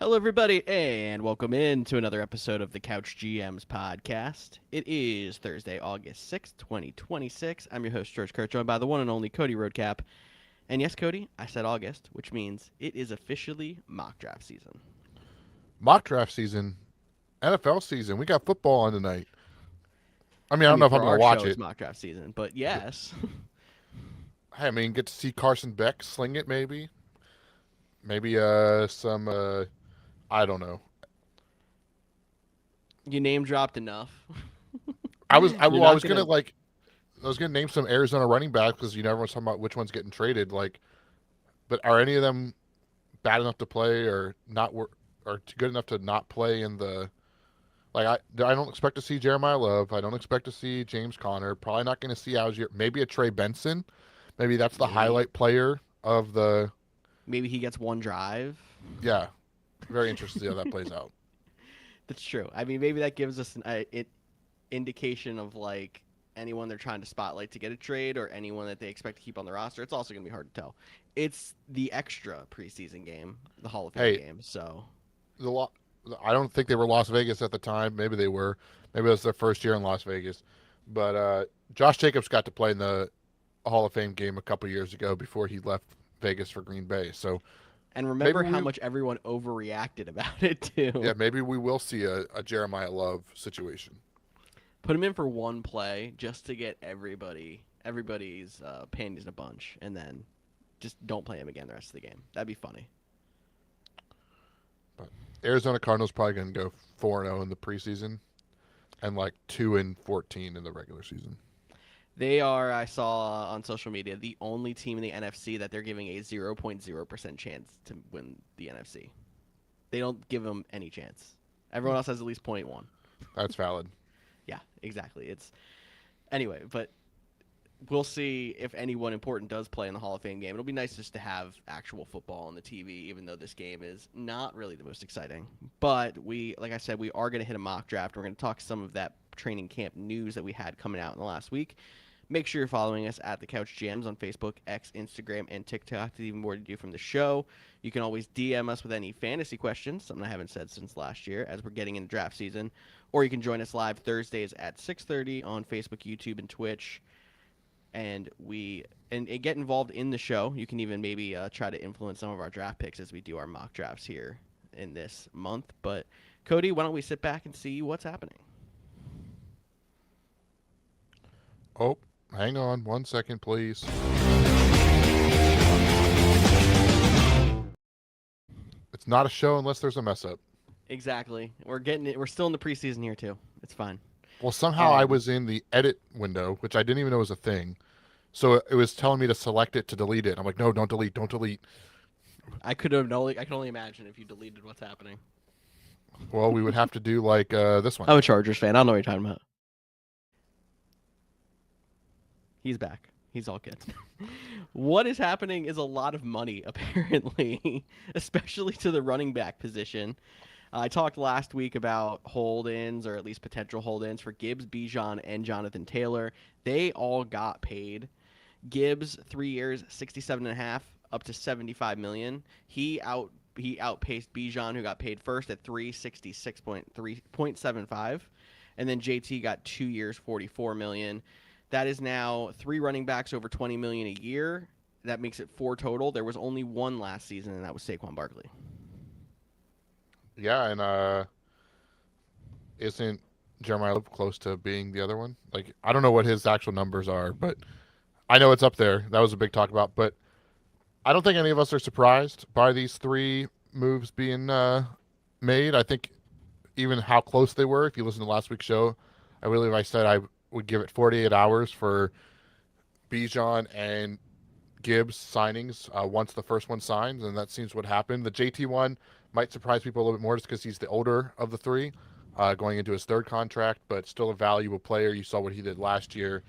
Hello, everybody, and welcome in to another episode of the Couch GMs podcast. It is Thursday, August 6th, 2026. I'm your host, George Kurt, joined by the one and only Cody Roadcap. And yes, Cody, I said August, which means it is officially mock draft season. Mock draft season, NFL season. We got football on tonight. I I don't mean, know if I'm for going to our watch show, it's it. mock draft season, but yes. Hey, get to see Carson Beck sling it, maybe. Maybe some I don't know. You name dropped enough. I was I, You're well, I not was going gonna to. like I was gonna name some Arizona running backs because you never was talking about which one's getting traded. But are any of them bad enough to play or not or good enough to not play in the I don't expect to see Jeremiah Love. I don't expect to see James Conner. Probably not going to see Algier. Maybe a Trey Benson. Maybe that's the Maybe. highlight player of the. Maybe he gets one drive. Yeah, very interested to see how that plays out. That's true. I mean, maybe that gives us an indication of like anyone they're trying to spotlight to get a trade or anyone that they expect to keep on the roster. It's also going to be hard to tell. It's the extra preseason game, the Hall of Fame Hey, game. So, the I don't think they were Las Vegas at the time. Maybe they were. Maybe it was their first year in Las Vegas. But Josh Jacobs got to play in the Hall of Fame game a couple years ago before he left Vegas for Green Bay. So and maybe remember how we, much everyone overreacted about it yeah, too. maybe we will see a Jeremiah Love situation. Put him in for one play just to get everybody's panties in a bunch, and then just don't play him again the rest of the game. That'd be funny. But Arizona Cardinals probably going to go 4-0 in the preseason and like 2-14 in the regular season. They are, I saw on social media, the only team in the NFC that they're giving a 0.0% chance to win the NFC. They don't give them any chance. Everyone else has at least zero point 0.1. That's valid. Yeah, exactly. It's anyway, but we'll see if anyone important does play in the Hall of Fame game. It'll be nice just to have actual football on the TV, even though this game is not really the most exciting. But like I said, we are going to hit a mock draft. We're going to talk some of that training camp news that we had coming out in the last week. Make sure you're following us at the Couch GMs on Facebook, X, Instagram, and TikTok. There's even more to do from the show. You can always DM us with any fantasy questions, something I haven't said since last year, as we're getting into draft season. Or you can join us live Thursdays at 6:30 on Facebook, YouTube, and Twitch. And get involved in the show. You can even maybe try to influence some of our draft picks as we do our mock drafts here in this month. But Cody, why don't we sit back and see what's happening? Oh, hang on 1 second, please. It's not a show unless there's a mess up. Exactly. We're getting it. We're still in the preseason here too. It's fine. Well, somehow I Um, was in the edit window, which I didn't even know was a thing. So it was telling me to select it to delete it. I'm like, no, don't delete, don't delete. I can only imagine if you deleted what's happening. Well, we would have to do like this one. I'm a Chargers fan. I don't know what you're talking about. He's back. He's all good. What is happening is a lot of money, apparently, especially to the running back position. I talked last week about hold-ins, or at least potential hold-ins for Gibbs, Bijan, and Jonathan Taylor. They all got paid. Gibbs, 3 years, 67 and a half, up to 75 million. He outpaced Bijan, who got paid first at 366.3.75, and then JT got 2 years, 44 million. That is now 3 running backs over 20 million a year. That makes it 4 total. There was only one last season, and that was Saquon Barkley. Yeah, and isn't Jeremiah Love close to being the other one? Like, I don't know what his actual numbers are, but I know it's up there. That was a big talk about. But I don't think any of us are surprised by these three moves being made. I think even how close they were. If you listen to last week's show, I said I would give it 48 hours for Bijan and Gibbs signings once the first one signs, and that seems what happened. The JT one might surprise people a little bit more just because he's the older of the three, going into his third contract, but still a valuable player. You saw what he did last year.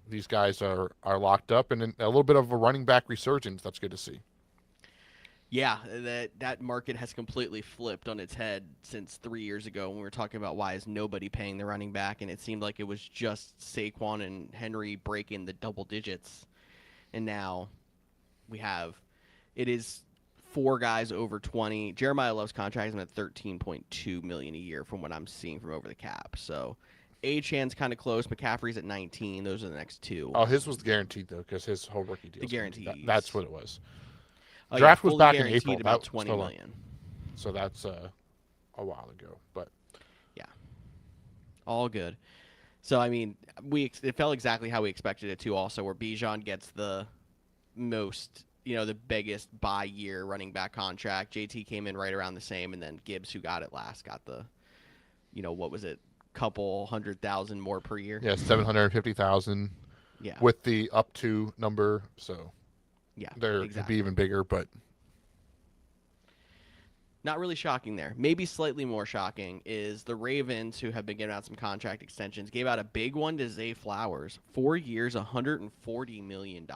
These guys are locked up, and a little bit of a running back resurgence. That's good to see. Yeah, that market has completely flipped on its head since 3 years ago when we were talking about why is nobody paying the running back, and it seemed like it was just Saquon and Henry breaking the double digits, and now we have it is four guys over 20. Jeremiah Love's contract is at 13.2 million a year from what I'm seeing from over the cap. So Achan's kind of close. McCaffrey's at 19. Those are the next two. Oh, his was guaranteed though, because his whole rookie deal The is guaranteed. That's guarantees. what it was. Oh yeah, Draft was fully back in April. guaranteed That about 20 still on. million. So that's a while ago, but Yeah, all good. So I mean, it felt exactly how we expected it to. Also, where Bijan gets the most, the biggest by year running back contract. JT came in right around the same, and then Gibbs, who got it last, got the, what was it, couple 100,000 more per year. yeah, 750,000 Yeah, with the up to number. So yeah, there could be exactly. even bigger, but Not really shocking there. Maybe slightly more shocking is the Ravens, who have been giving out some contract extensions, gave out a big one to Zay Flowers. 4 years, $140 million.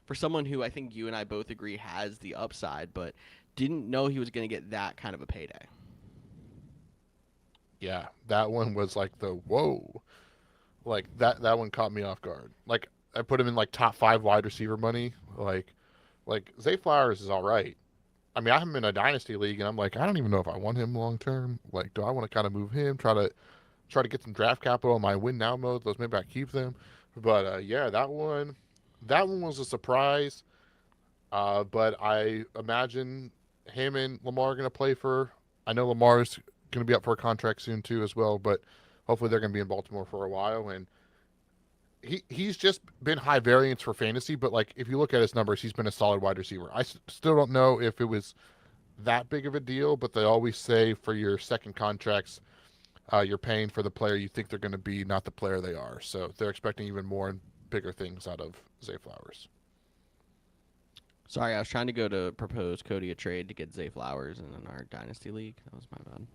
For someone who I think you and I both agree has the upside, but didn't know he was going to get that kind of a payday. yeah, that one was like the whoa. Like that one caught me off guard. Like I put him in like top 5 wide receiver money. Like Zay Flowers is all right. I mean, I have him in a dynasty league, and I'm like, I don't even know if I want him long term. Like, do I want to kind of move him, try to get some draft capital in my win now mode? Those maybe I keep them. But yeah, that one was a surprise. But I imagine him and Lamar are going to play for. I know Lamar's going to be up for a contract soon too, as well. But hopefully they're going to be in Baltimore for a while. And he's just been high variance for fantasy. But like if you look at his numbers, he's been a solid wide receiver. I still don't know if it was that big of a deal, but they always say for your second contracts, you're paying for the player you think they're going to be, not the player they are. So they're expecting even more and bigger things out of Zay Flowers. Sorry, I was trying to go to propose Cody a trade to get Zay Flowers in our dynasty league. That was my bad.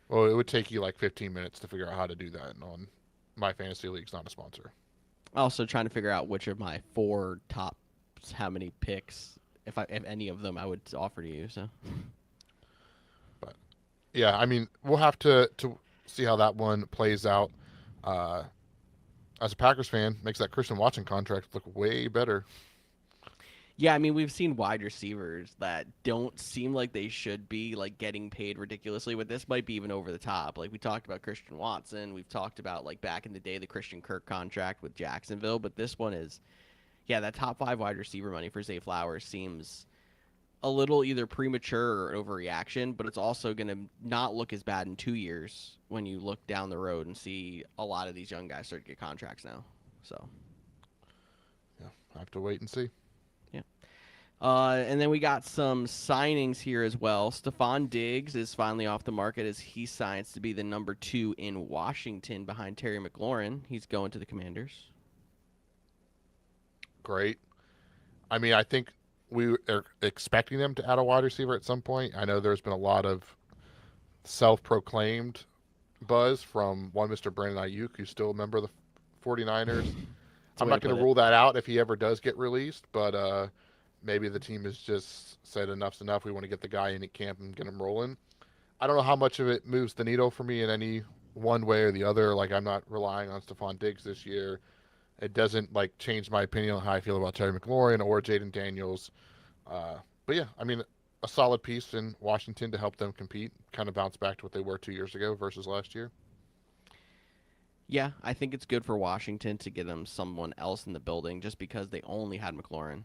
Well, it would take you like 15 minutes to figure out how to do that. And on my fantasy league's not a sponsor. Also trying to figure out which of my 4 tops, how many picks, if any of them, I would offer to you. So, But yeah, I mean, we'll have to see how that one plays out. Uh, as a Packers fan, makes that Christian Watson contract look way better. yeah, I mean, we've seen wide receivers that don't seem like they should be like getting paid ridiculously, but this might be even over the top. Like we talked about Christian Watson, we've talked about like back in the day the Christian Kirk contract with Jacksonville, but this one is, yeah, that top 5 wide receiver money for Zay Flowers seems a little either premature or overreaction, but it's also going to not look as bad in 2 years when you look down the road and see a lot of these young guys start to get contracts now. So, Yeah, I have to wait and see. yeah. And then we got some signings here as well. Stephon Diggs is finally off the market as he signs to be the number 2 in Washington behind Terry McLaurin. He's going to the Commanders. Great. I mean, I think we are expecting them to add a wide receiver at some point. I know there's been a lot of self-proclaimed buzz from one Mr. Brandon Ayuk, who's still a member of the 49ers. I'm not going to rule that out if he ever does get released, but maybe the team has just said enough's enough. We want to get the guy in at camp and get him rolling. I don't know how much of it moves the needle for me in any one way or the other. Like, I'm not relying on Stephon Diggs this year. It doesn't like change my opinion on how I feel about Terry McLaurin or Jaden Daniels. But yeah, I mean, a solid piece in Washington to help them compete, kind of bounce back to what they were 2 years ago versus last year. Yeah, I think it's good for Washington to get them someone else in the building just because they only had McLaurin.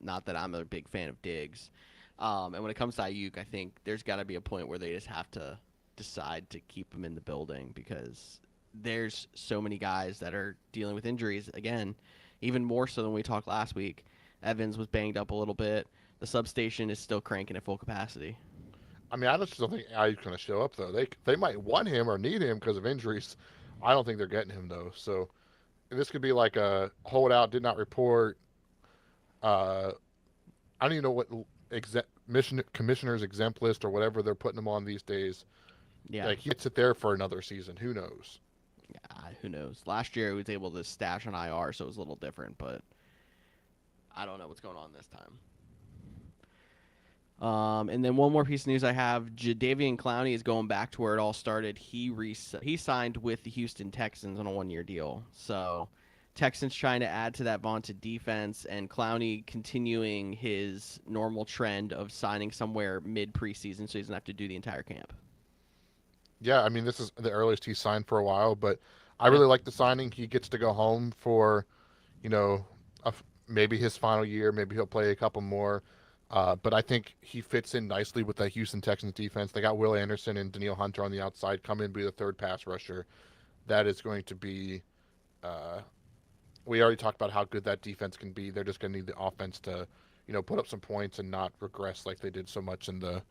Not that I'm a big fan of Diggs. And when it comes to Ayuk, I think there's got to be a point where they just have to decide to keep him in the building because there's so many guys that are dealing with injuries. Again, even more so than we talked last week. Evans was banged up a little bit. The substation is still cranking at full capacity. I mean, I just don't think Ayuk's going to show up, though. They might want him or need him because of injuries. I don't think they're getting him, though. So this could be like a holdout, did not report. I don't even know what commissioner's exempt list or whatever they're putting him on these days. Yeah. Like, he might sit there for another season. Who knows? Yeah, who knows? Last year he was able to stash on IR, so it was a little different, but I don't know what's going on this time. And then one more piece of news I have: Jadeveon Clowney is going back to where it all started. He signed with the Houston Texans on a 1-year deal. So Texans trying to add to that vaunted defense, and Clowney continuing his normal trend of signing somewhere mid preseason so he doesn't have to do the entire camp. Yeah, I mean, this is the earliest he's signed for a while, but I Yeah. really like the signing. He gets to go home for, you know, maybe his final year. Maybe he'll play a couple more. But I think he fits in nicely with the Houston Texans defense. They got Will Anderson and Daniil Hunter on the outside, come in, be the third pass rusher. That is going to be. Uh, we already talked about how good that defense can be. They're just going to need the offense to, put up some points and not regress like they did so much in the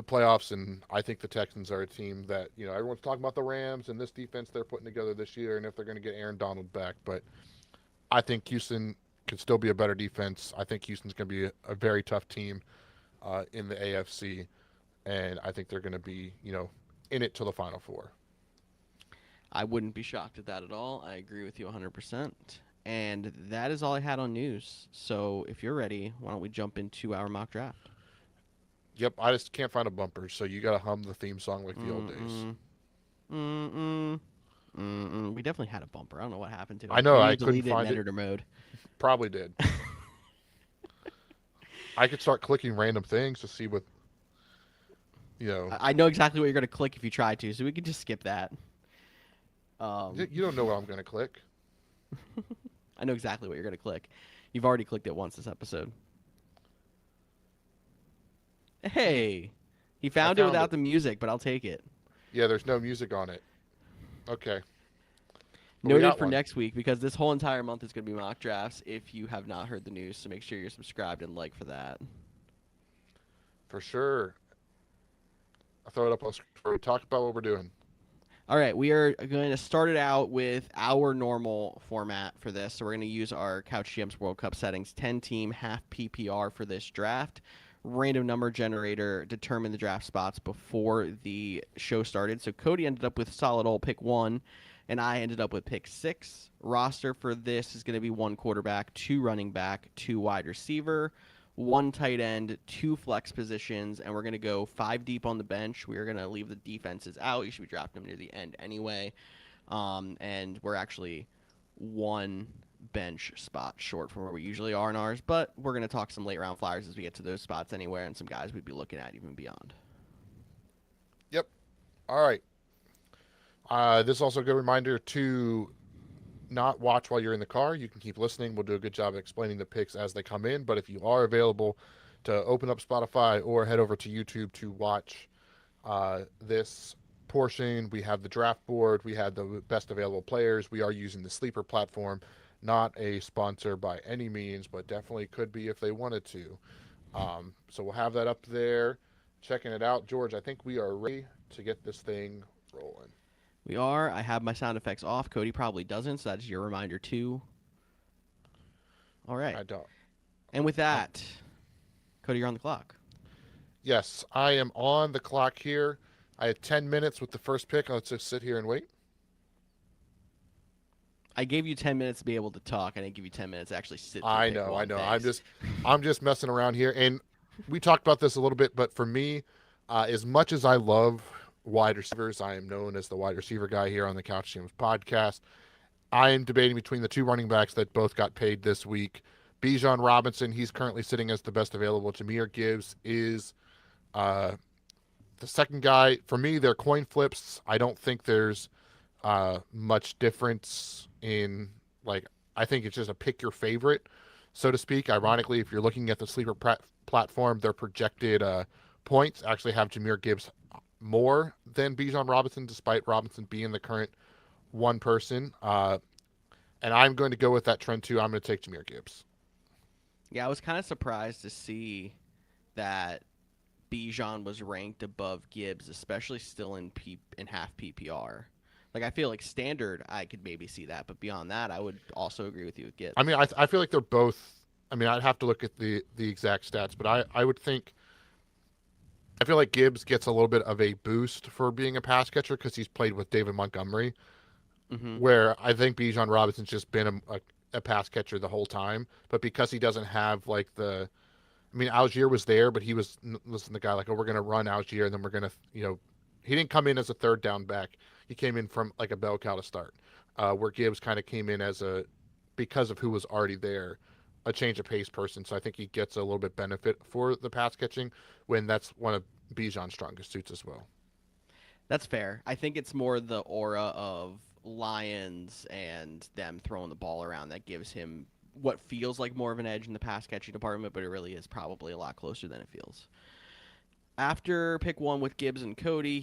playoffs. And I think the Texans are a team that, everyone's talking about the Rams and this defense they're putting together this year and if they're going to get Aaron Donald back. But I think Houston can still be a better defense. I think Houston's going to be a very tough team in the AFC. And I think they're going to be, in it till the Final Four. I wouldn't be shocked at that at all. I agree with you 100%. And that is all I had on news. So if you're ready, why don't we jump into our mock draft? Yep, I just can't find a bumper, so you got to hum the theme song like the old days. Mm-mm. Mm-mm. Mm-mm. We definitely had a bumper. I don't know what happened to I it. know, Maybe I you couldn't deleted it in find it. editor mode. Probably did. I could start clicking random things to see what, you know. I know exactly what you're going to click if you try to, so we could just skip that. You don't know what I'm going to click. I know exactly what you're going to click. You've already clicked it once this episode. Hey, he found it found without it. the music, but I'll take it. Yeah, there's no music on it. Okay. But we Noted got for one. next week because this whole entire month is going to be mock drafts if you have not heard the news, so make sure you're subscribed and like for that. For sure. I'll throw it up on screen before we talk about what we're doing. All right, we are going to start it out with our normal format for this. So we're going to use our Couch GMs World Cup settings, 10-team half PPR for this draft. Random number generator determined the draft spots before the show started. So Cody ended up with solid old pick 1, and I ended up with pick 6. Roster for this is going to be 1 quarterback, 2 running back, 2 wide receiver, 1 tight end, 2 flex positions, and we're going to go 5 deep on the bench. We are going to leave the defenses out. You should be drafting them near the end anyway. And we're actually 1 bench spot short from where we usually are in ours, but we're going to talk some late round flyers as we get to those spots anywhere and some guys we'd be looking at even beyond. Yep. All right. This is also a good reminder to not watch while you're in the car. You can keep listening. We'll do a good job of explaining the picks as they come in. But if you are available to open up Spotify or head over to YouTube to watch this portion, we have the draft board. We have the best available players. We are using the Sleeper platform. Not a sponsor by any means, but definitely could be if they wanted to. So we'll have that up there. Checking it out. George, I think we are ready to get this thing rolling. We are. I have my sound effects off. Cody probably doesn't, so that's your reminder too. All right. I don't. And with that, Cody, you're on the clock. Yes, I am on the clock here. I had 10 minutes with the first pick. Let's just sit here and wait. I gave you 10 minutes to be able to talk. I didn't give you 10 minutes to actually sit through I pick know, I one. know. Thanks. I'm just messing around here. And we talked about this a little bit, but for me, as much as I love wide receivers, I am known as the wide receiver guy here on the Couch GMs podcast. I am debating between the 2 running backs that both got paid this week. Bijan Robinson, he's currently sitting as the best available. Jahmyr Gibbs is the second guy. For me, they're coin flips. I don't think there's much difference in, like, I think it's just a pick your favorite, so to speak. Ironically, if you're looking at the sleeper platform, their projected points actually have Jahmyr Gibbs more than Bijan Robinson, despite Robinson being the current one person. And I'm going to go with that trend too. I'm going to take Jahmyr Gibbs. Yeah, I was kind of surprised to see that Bijan was ranked above Gibbs, especially still in half PPR. Like, I feel like standard, I could maybe see that, but beyond that, I would also agree with you with Gibbs. I mean, I feel like they're both. I mean, I'd have to look at the exact stats, but I would think. I feel like Gibbs gets a little bit of a boost for being a pass catcher because he's played with David Montgomery, Mm-hmm. where I think Bijan Robinson's just been a pass catcher the whole time. But because he doesn't have like the, I mean, Algier was there, but he was listen the guy like, oh, we're gonna run Algier, and then we're gonna, he didn't come in as a third down back. He came in from like a bell cow to start, where Gibbs kind of came in as a because of who was already there, a change of pace person. So I think he gets a little bit benefit for the pass catching when that's one of Bijan's strongest suits as well. That's fair. I think it's more the aura of Lions and them throwing the ball around that gives him what feels like more of an edge in the pass catching department, but it really is probably a lot closer than it feels. After pick one with Gibbs and Cody,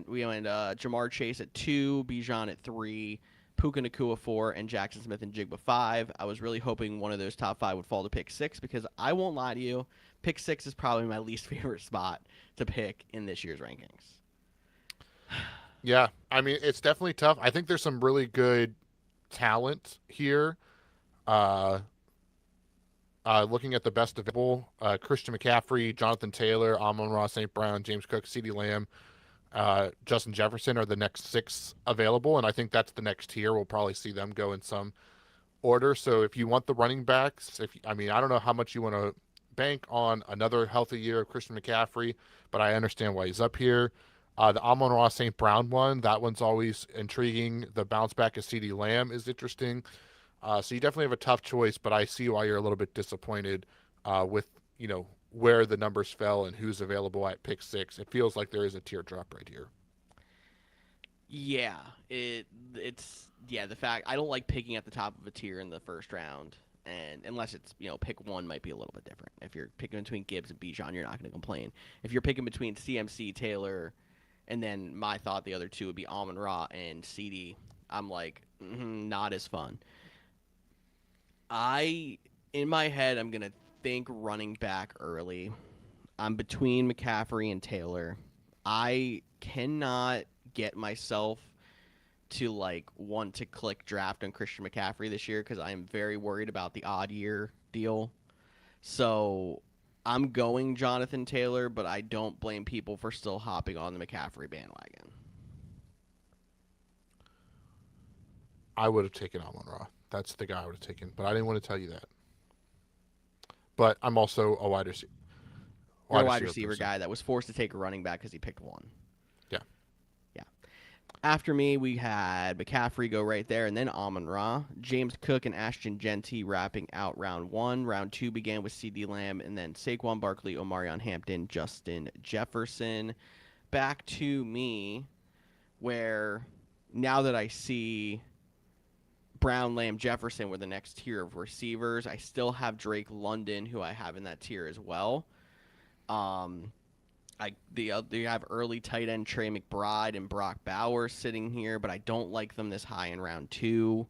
we went Jamar Chase at 2, Bijan at 3, Puka Nakua 4, and Jackson Smith and Jigba 5. I was really hoping one of those top 5 would fall to pick 6 because I won't lie to you, pick 6 is probably my least favorite spot to pick in this year's rankings. Yeah, I mean it's definitely tough. I think there's some really good talent here. Uh, Looking at the best available, Christian McCaffrey, Jonathan Taylor, Amon-Ra St. Brown, James Cook, CeeDee Lamb, Justin Jefferson are the next 6 available, and I think that's the next tier. We'll probably see them go in some order. So if you want the running backs, I mean, I don't know how much you want to bank on another healthy year of Christian McCaffrey, but I understand why he's up here. The Amon-Ra St. Brown one, that one's always intriguing. The bounce back of CeeDee Lamb is interesting. So you definitely have a tough choice, but I see why you're a little bit disappointed with where the numbers fell and who's available at pick 6. It feels like there is a teardrop right here. Yeah, it's yeah, the fact I don't like picking at the top of a tier in the first round, and unless it's pick one might be a little bit different. If you're picking between Gibbs and Bijan, you're not going to complain. If you're picking between CMC, Taylor, and then my thought the other two would be Amon Ra and CD, I'm like not as fun. I in my head I'm gonna think running back early. I'm between McCaffrey and Taylor. I cannot get myself to like want to click draft on Christian McCaffrey this year because I am very worried about the odd year deal. So I'm going Jonathan Taylor, but I don't blame people for still hopping on the McCaffrey bandwagon. I would have taken Amon Ra. That's the guy I would have taken, but I didn't want to tell you that. But I'm also a You're a wide wide receiver receiver person. guy that was forced to take a running back because he picked one. Yeah, Yeah. After me, we had McCaffrey go right there, and then Amon Ra, James Cook, and Ashton Genty wrapping out round one. Round two began with C.D. Lamb, and then Saquon Barkley, Omarion Hampton, Justin Jefferson. Back to me, where now that I see Brown, Lamb, Jefferson were the next tier of receivers, I still have Drake London, who I have in that tier as well. Um, they have early tight end Trey McBride and Brock Bowers sitting here, but I don't like them this high in round two.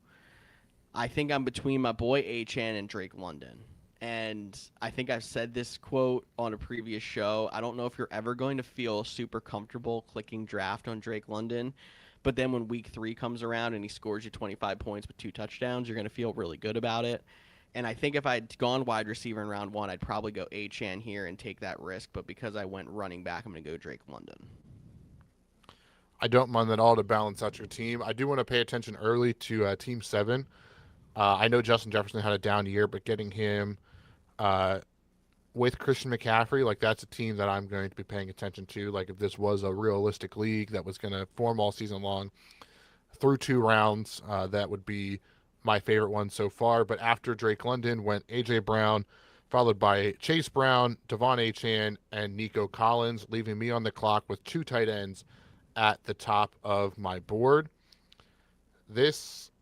I think I'm between my boy Achan and Drake London. And I think I've said this quote on a previous show. I don't know if you're ever going to feel super comfortable clicking draft on Drake London, but then when week 3 comes around and he scores you 25 points with 2 touchdowns, you're going to feel really good about it. And I think if I'd gone wide receiver in round 1, I'd probably go Achan here and take that risk. But because I went running back, I'm going to go Drake London. I don't mind at all to balance out your team. I do want to pay attention early to Team 7. I know Justin Jefferson had a down year, but getting him uh, with Christian McCaffrey, like that's a team that I'm going to be paying attention to. Like if this was a realistic league that was going to form all season long through 2 rounds, that would be my favorite one so far. But after Drake London went A.J. Brown, followed by Chase Brown, Devon Achane, and Nico Collins, leaving me on the clock with 2 tight ends at the top of my board. This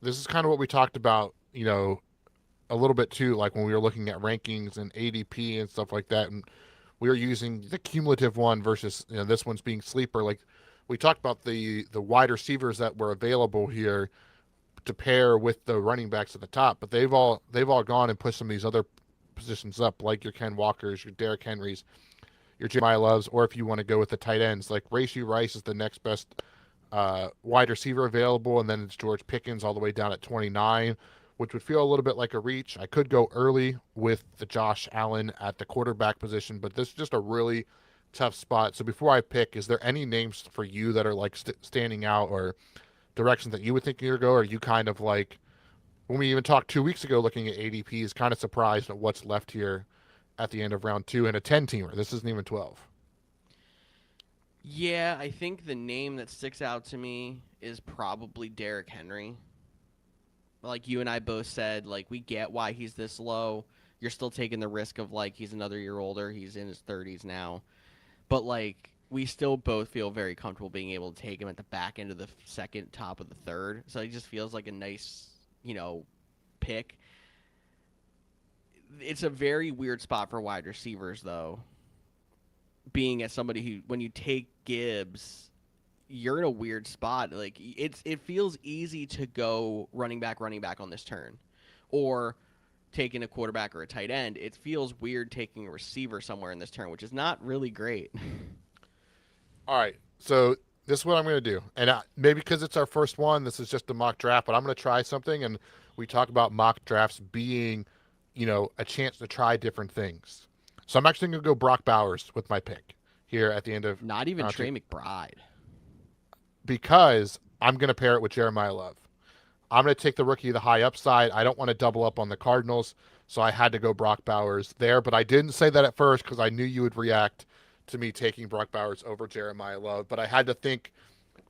this is kind of what we talked about, a little bit too, like when we were looking at rankings and ADP and stuff like that, and we were using the cumulative one versus this one's being sleeper. Like we talked about the wide receivers that were available here to pair with the running backs at the top, but they've all gone and pushed some of these other positions up, like your Ken Walkers, your Derrick Henrys, your Jeremiah Loves, or if you want to go with the tight ends, like Rashee Rice is the next best wide receiver available, and then it's George Pickens all the way down at 29, which would feel a little bit like a reach. I could go early with the Josh Allen at the quarterback position, but this is just a really tough spot. So before I pick, is there any names for you that are like standing out or directions that you would think you'd go? Or are you kind of like, when we even talked 2 weeks ago looking at ADP, is kind of surprised at what's left here at the end of round 2 in a 10-teamer? This isn't even 12. Yeah, I think the name that sticks out to me is probably Derrick Henry. like you and I both said, like we get why he's this low. You're still taking the risk of like he's another year older. He's in his 30s now, but like we still both feel very comfortable being able to take him at the back end of the second, top of the third. So he just feels like a nice, pick. It's a very weird spot for wide receivers, though. Being as somebody who, when you take Gibbs, you're in a weird spot. Like it feels easy to go running back on this turn, or taking a quarterback or a tight end. It feels weird taking a receiver somewhere in this turn, which is not really great. All right, so this is what I'm going to do, and maybe because it's our first one, this is just a mock draft, but I'm going to try something, and we talk about mock drafts being, a chance to try different things. So I'm actually going to go Brock Bowers with my pick here at the end of Not even round two Trey McBride. because I'm going to pair it with Jeremiah Love. I'm going to take the rookie, the high upside. I don't want to double up on the Cardinals, so I had to go Brock Bowers there. But I didn't say that at first because I knew you would react to me taking Brock Bowers over Jeremiah Love. But I had to think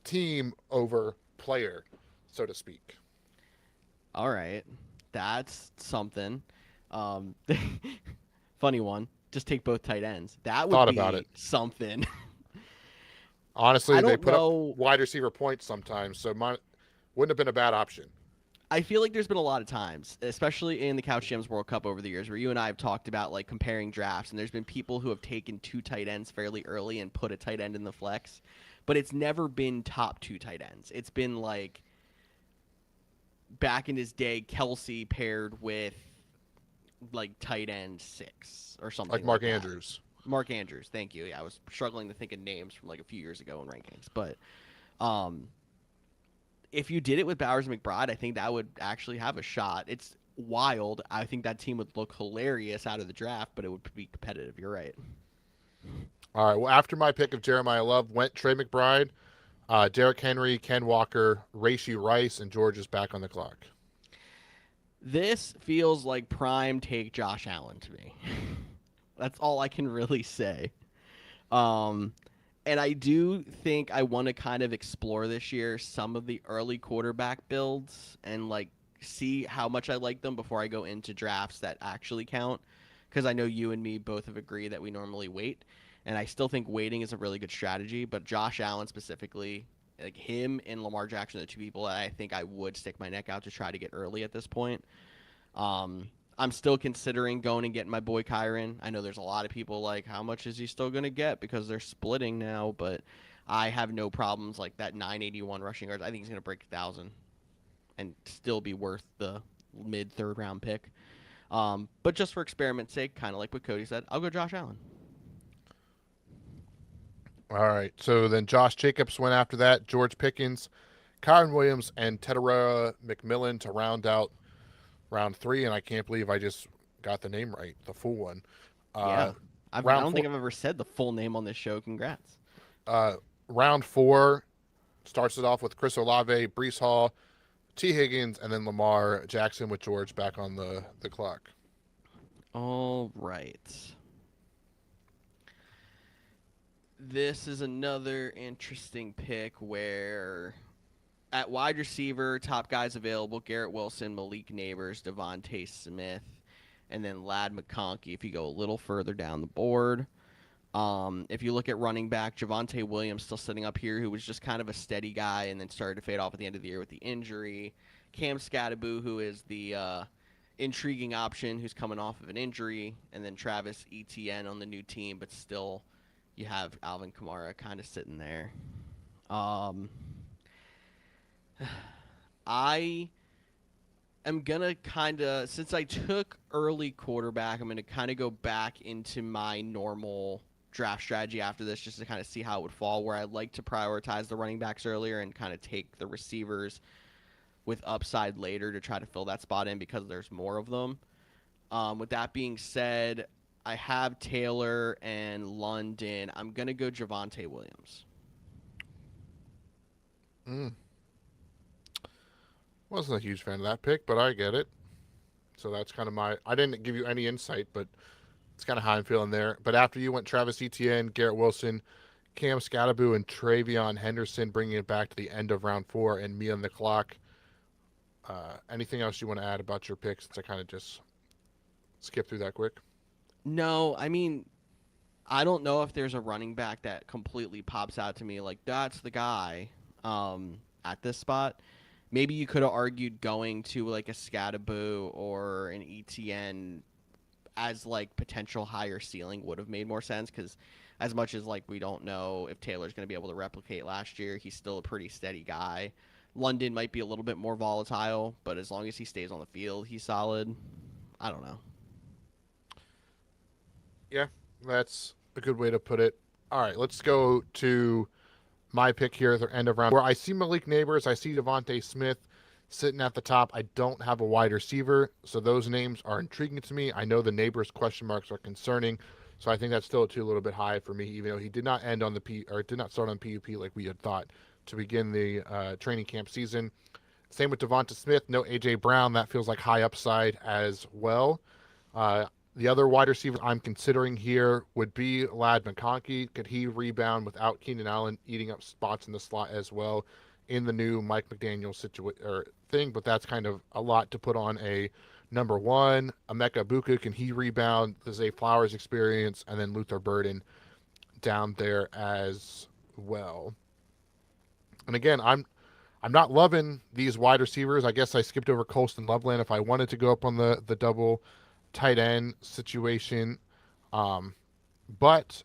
team over player, so to speak. All right, that's something. Um, Funny one. Just take both tight ends. That would Thought about be it. something. I Honestly, they don't put up know. wide receiver points sometimes, so mine wouldn't have been a bad option. I feel like there's been a lot of times, especially in the Couch GMs World Cup over the years, where you and I have talked about like comparing drafts, and there's been people who have taken two tight ends fairly early and put a tight end in the flex, but it's never been top two tight ends. It's been like back in his day, Kelsey paired with like tight end six or Like something like Mark that. Andrews. Mark Andrews, thank you. Yeah, I was struggling to think of names from like a few years ago in rankings, but um, if you did it with Bowers and McBride, I think that would actually have a shot. It's wild. I think that team would look hilarious out of the draft, but it would be competitive. You're right. All right, well, after my pick of Jeremiah Love went Trey McBride, Derrick Henry, Ken Walker, Rashee Rice, and George is back on the clock. This feels like prime take Josh Allen to me. That's all I can really say. Um, and I do think I want to kind of explore this year some of the early quarterback builds and like see how much I like them before I go into drafts that actually count. Because I know you and me both have agreed that we normally wait, and I still think waiting is a really good strategy. But Josh Allen specifically, like him and Lamar Jackson, are the two people that I think I would stick my neck out to try to get early at this point. I'm still considering going and getting my boy Kyron. I know there's a lot of people like, how much is he still going to get because they're splitting now, but I have no problems like that 981 rushing yards. I think he's going to break 1,000 and still be worth the mid third round pick. But just for experiment's sake, kind of like what Cody said, I'll go Josh Allen. All right, so then Josh Jacobs went after that, George Pickens, Kyron Williams, and Tedera McMillan to round out round three, and I can't believe I just got the name right, the full one. Uh, Yeah. I round don't four, think I've ever said the full name on this show. Congrats. uh, round four starts it off with Chris Olave, Brees Hall, T. Higgins, and then Lamar Jackson with George back on the clock. All right. This is another interesting pick where at wide receiver, top guys available: Garrett Wilson, Malik Neighbors, Devontae Smith, and then Lad McConkey. If you go a little further down the board, if you look at running back, Javonte Williams still sitting up here, who was just kind of a steady guy and then started to fade off at the end of the year with the injury. Cam Scattaboo, who is the intriguing option, who's coming off of an injury, and then Travis Etienne on the new team, but still you have Alvin Kamara kind of sitting there. Um, I am gonna kind of, since I took early quarterback, I'm gonna kind of go back into my normal draft strategy after this, just to kind of see how it would fall. Where I'd like to prioritize the running backs earlier and kind of take the receivers with upside later to try to fill that spot in because there's more of them. With that being said, I have Taylor and London. I'm gonna go Javonte Williams. Mm. Wasn't a huge fan of that pick, but I get it. So that's kind of my. I didn't give you any insight, but it's kind of how I'm feeling there. But after you went Travis Etienne, Garrett Wilson, Cam Scattaboo, and Travion Henderson, bringing it back to the end of round four and me on the clock. Anything else you want to add about your picks to kind of just skip through that quick? No, I mean, I don't know if there's a running back that completely pops out to me like that's the guy at this spot. Maybe you could have argued going to like a Scattaboo or an ETN as like potential higher ceiling would have made more sense because as much as like we don't know if Taylor's going to be able to replicate last year, he's still a pretty steady guy. London might be a little bit more volatile, but as long as he stays on the field, he's solid. I don't know. Yeah, that's a good way to put it. All right, let's go to my pick here at the end of round where I see Malik Neighbors, I see Devontae Smith sitting at the top. I don't have a wide receiver, so those names are intriguing to me. I know the Neighbors question marks are concerning, so I think that's still a little bit high for me, even though he did not end on the P or did not start on PUP like we had thought to begin the training camp season. Same with Devonta Smith. No AJ Brown. That feels like high upside as well. Uh, the other wide receiver I'm considering here would be Lad McConkey. Could he rebound without Keenan Allen eating up spots in the slot as well in the new Mike McDaniel thing? But that's kind of a lot to put on a number one. Emeka Buka, can he rebound? The Zay Flowers experience, and then Luther Burden down there as well. And again, I'm not loving these wide receivers. I guess I skipped over Colston Loveland if I wanted to go up on the double tight end situation. Um, but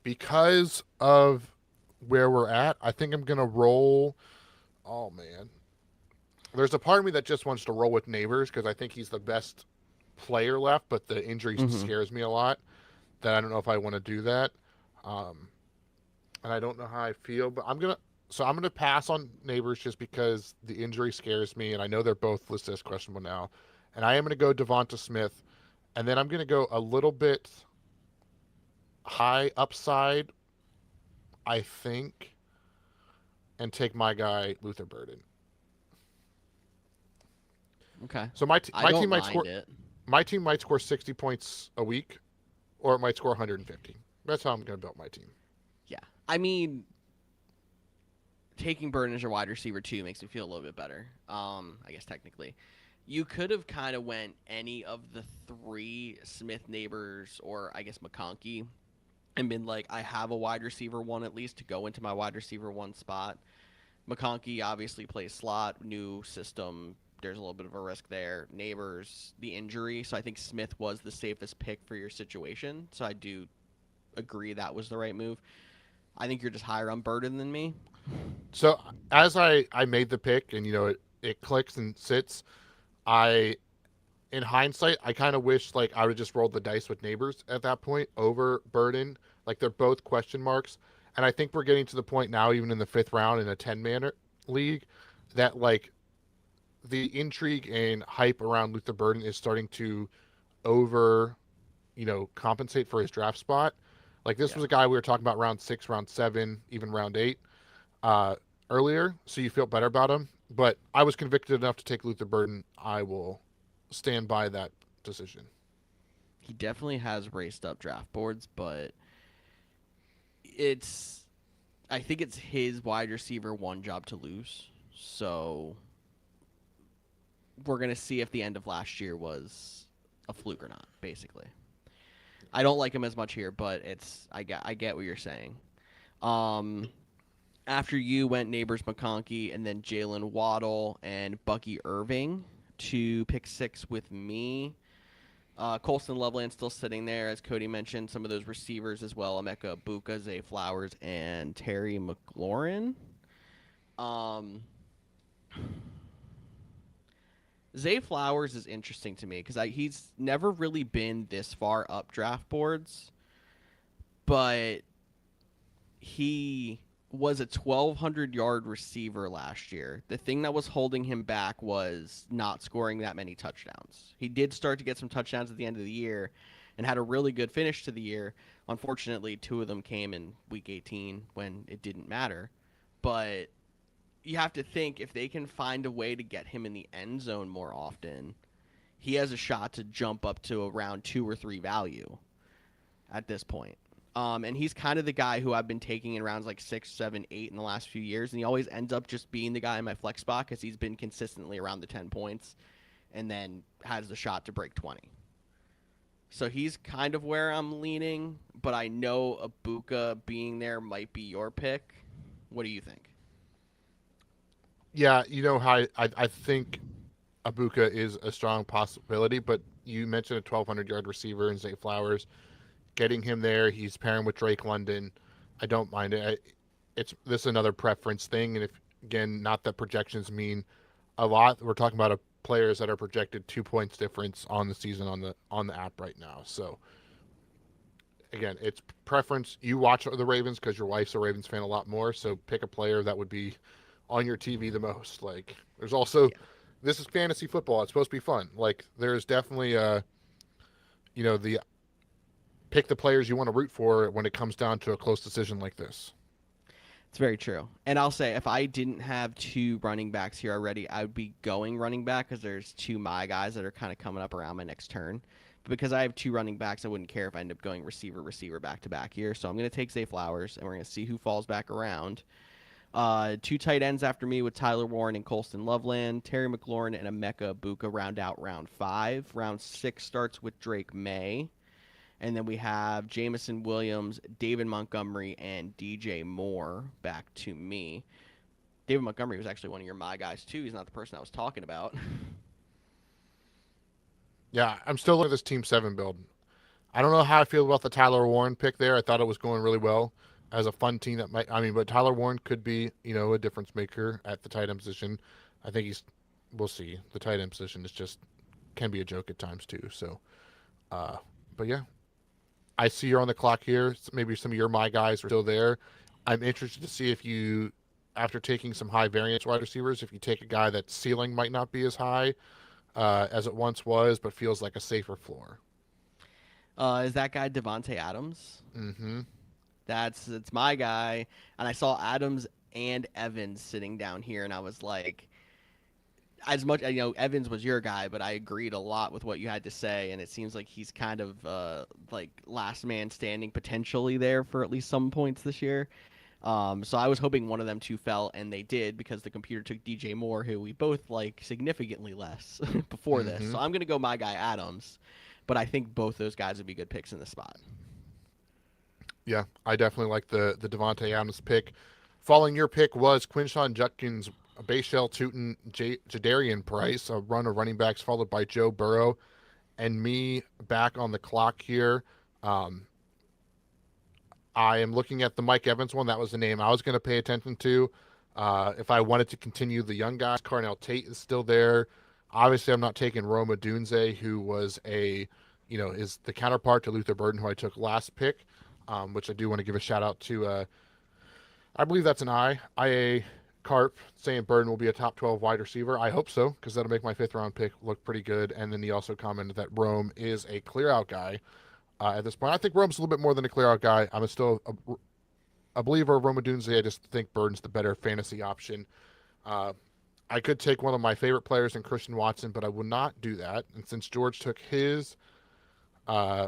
because of where we're at, I think I'm going to roll. Oh, man. There's a part of me that just wants to roll with Neighbors because I think he's the best player left, but the injury Mm-hmm. scares me a lot that I don't know if I want to do that. Um, and I don't know how I feel, but I'm gonna pass on Neighbors just because the injury scares me, and I know they're both listed as questionable now. And I am gonna go Devonta Smith, and then I'm gonna go a little bit high upside, I think, and take my guy Luther Burden. Okay. So I don't mind it. my team might score 60 points a week, or it might score 150. That's how I'm gonna build my team. Yeah. I mean, taking Burden as your wide receiver too makes me feel a little bit better. I guess technically, you could have kind of went any of the three Smith neighbors or I guess McConkey and been like, I have a wide receiver one at least to go into my wide receiver one spot. McConkey obviously plays slot, new system. There's a little bit of a risk there. Neighbors, the injury. So I think Smith was the safest pick for your situation. So I do agree that was the right move. I think you're just higher on Burden than me. So as I made the pick, and it clicks and sits, I in hindsight, I kind of wish like I would just roll the dice with Neighbors at that point over Burden. Like they're both question marks, and I think we're getting to the point now, even in the fifth round in a 10-man league, that like the intrigue and hype around Luther Burden is starting to over, compensate for his draft spot. Like this Yeah. was a guy we were talking about round 6, round 7, even round 8 uh, earlier, so you feel better about him. But I was convicted enough to take Luther Burden. I will stand by that decision. He definitely has raced up draft boards, but it's I think it's his wide receiver one job to lose. So we're gonna see if the end of last year was a fluke or not. Basically, I don't like him as much here, but I get what you're saying. Um, After you went Neighbors McConkey and then Jalen Waddle and Bucky Irving to pick six with me. Colston Loveland still sitting there, as Cody mentioned. Some of those receivers as well: Emeka Buka, Zay Flowers, and Terry McLaurin. Um, Zay Flowers is interesting to me because he's never really been this far up draft boards, but he was a 1,200-yard receiver last year. The thing that was holding him back was not scoring that many touchdowns. He did start to get some touchdowns at the end of the year and had a really good finish to the year. Unfortunately, two of them came in week 18 when it didn't matter. But you have to think if they can find a way to get him in the end zone more often, he has a shot to jump up to around 2 or 3 value at this point. And he's kind of the guy who I've been taking in rounds like 6, 7, 8 in the last few years, and he always ends up just being the guy in my flex spot because he's been consistently around the 10 points, and then has the shot to break 20. So he's kind of where I'm leaning, but I know Abuka being there might be your pick. What do you think? Yeah, you know how I think Abuka is a strong possibility, but you mentioned a 1,200-yard receiver in Zay Flowers. Getting him there, he's pairing with Drake London. I don't mind it. It's this is another preference thing, and if again, not that projections mean a lot. We're talking about players that are projected 2 points difference on the season on the app right now. So again, it's preference. You watch the Ravens because your wife's a Ravens fan a lot more. So pick a player that would be on your TV the most. Like there's also Yeah, this is fantasy football. It's supposed to be fun. Like there's definitely the pick the players you want to root for when it comes down to a close decision like this. it's very true. And I'll say, if I didn't have two running backs here already, I would be going running back because there's two my guys that are kind of coming up around my next turn. But because I have two running backs, I wouldn't care if I end up going receiver, receiver back to back here. So I'm going to take Zay Flowers, and we're going to see who falls back around. Two tight ends after me with Tyler Warren and Colston Loveland. Terry McLaurin and Emeka Buka round out round 5. Round 6 starts with Drake May. And then we have Jamison Williams, David Montgomery, and DJ Moore back to me. David Montgomery was actually one of your my guys, too. He's not the person I was talking about. Yeah, I'm still looking at this Team 7 build. I don't know how I feel about the Tyler Warren pick there. I thought it was going really well as a fun team that might. I mean, but Tyler Warren could be, a difference maker at the tight end position. I think he's. We'll see. The tight end position is just can be a joke at times too. So, uh, but yeah, I see you're on the clock here. Maybe some of your my guys are still there. I'm interested to see if you, after taking some high variance wide receivers, if you take a guy that ceiling might not be as high as it once was, but feels like a safer floor. Is that guy Devonte Adams? Mm-hmm. It's my guy. And I saw Adams and Evans sitting down here, and I was like, as much Evans was your guy, but I agreed a lot with what you had to say, and it seems like he's kind of like last man standing potentially there for at least some points this year. So I was hoping one of them two fell, and they did because the computer took DJ Moore, who we both like significantly less before this. Mm-hmm. So I'm gonna go my guy Adams, but I think both those guys would be good picks in the spot. Yeah, I definitely like the Devonte Adams pick. Following your pick was Quinshawn Judkins, Bayshell Tootin, Jadarian Price, a run of running backs, followed by Joe Burrow, and me back on the clock here. Um, I am looking at the Mike Evans one. That was the name I was going to pay attention to. If I wanted to continue the young guys, Carnell Tate is still there. Obviously, I'm not taking Roma Dunze, who was is the counterpart to Luther Burden, who I took last pick, which I do want to give a shout out to. I believe that's an IA Carp saying Burden will be a top 12 wide receiver. I hope so, because that'll make my 5th round pick look pretty good. And then he also commented that Rome is a clear out guy at this point. I think Rome's a little bit more than a clear out guy. I'm still a believer of Roma Dunze. I just think Burden's the better fantasy option. Uh, I could take one of my favorite players in Christian Watson, but I will not do that. And since George took his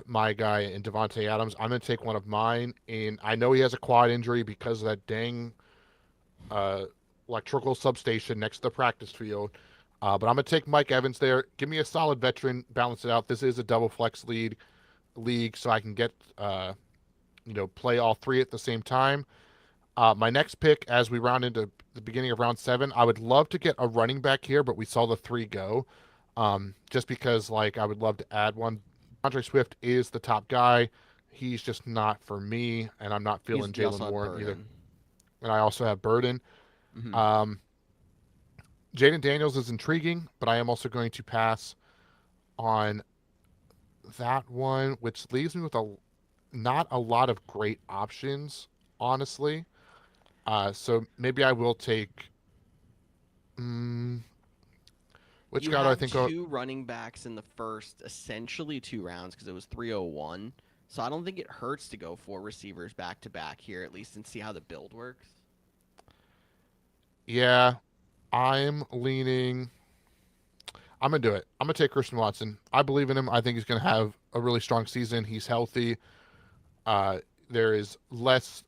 my guy in Devonte Adams, I'm going to take one of mine. And I know he has a quad injury because of that dang uh, electrical substation next to the practice field. But I'm going to take Mike Evans there. Give me a solid veteran, balance it out. This is a double flex league, so I can get play all three at the same time. My next pick, as we round into the beginning of round 7, I would love to get a running back here, but we saw the 3 go. Just because, I would love to add one. Andre Swift is the top guy. He's just not for me, and I'm not feeling You also Jalen have Warren either. Burden. And I also have Burden. Mm-hmm. Um, Jaden Daniels is intriguing, but I am also going to pass on that one, which leaves me with not a lot of great options, honestly. So maybe I will take. Which You guy do I have think? two running backs in the first, essentially 2 rounds, because it was 301. So I don't think it hurts to go 4 receivers back to back here, at least, and see how the build works. Yeah, I'm leaning. I'm gonna do it. I'm gonna take Christian Watson. I believe in him. I think he's gonna have a really strong season. He's healthy. Uh, there is less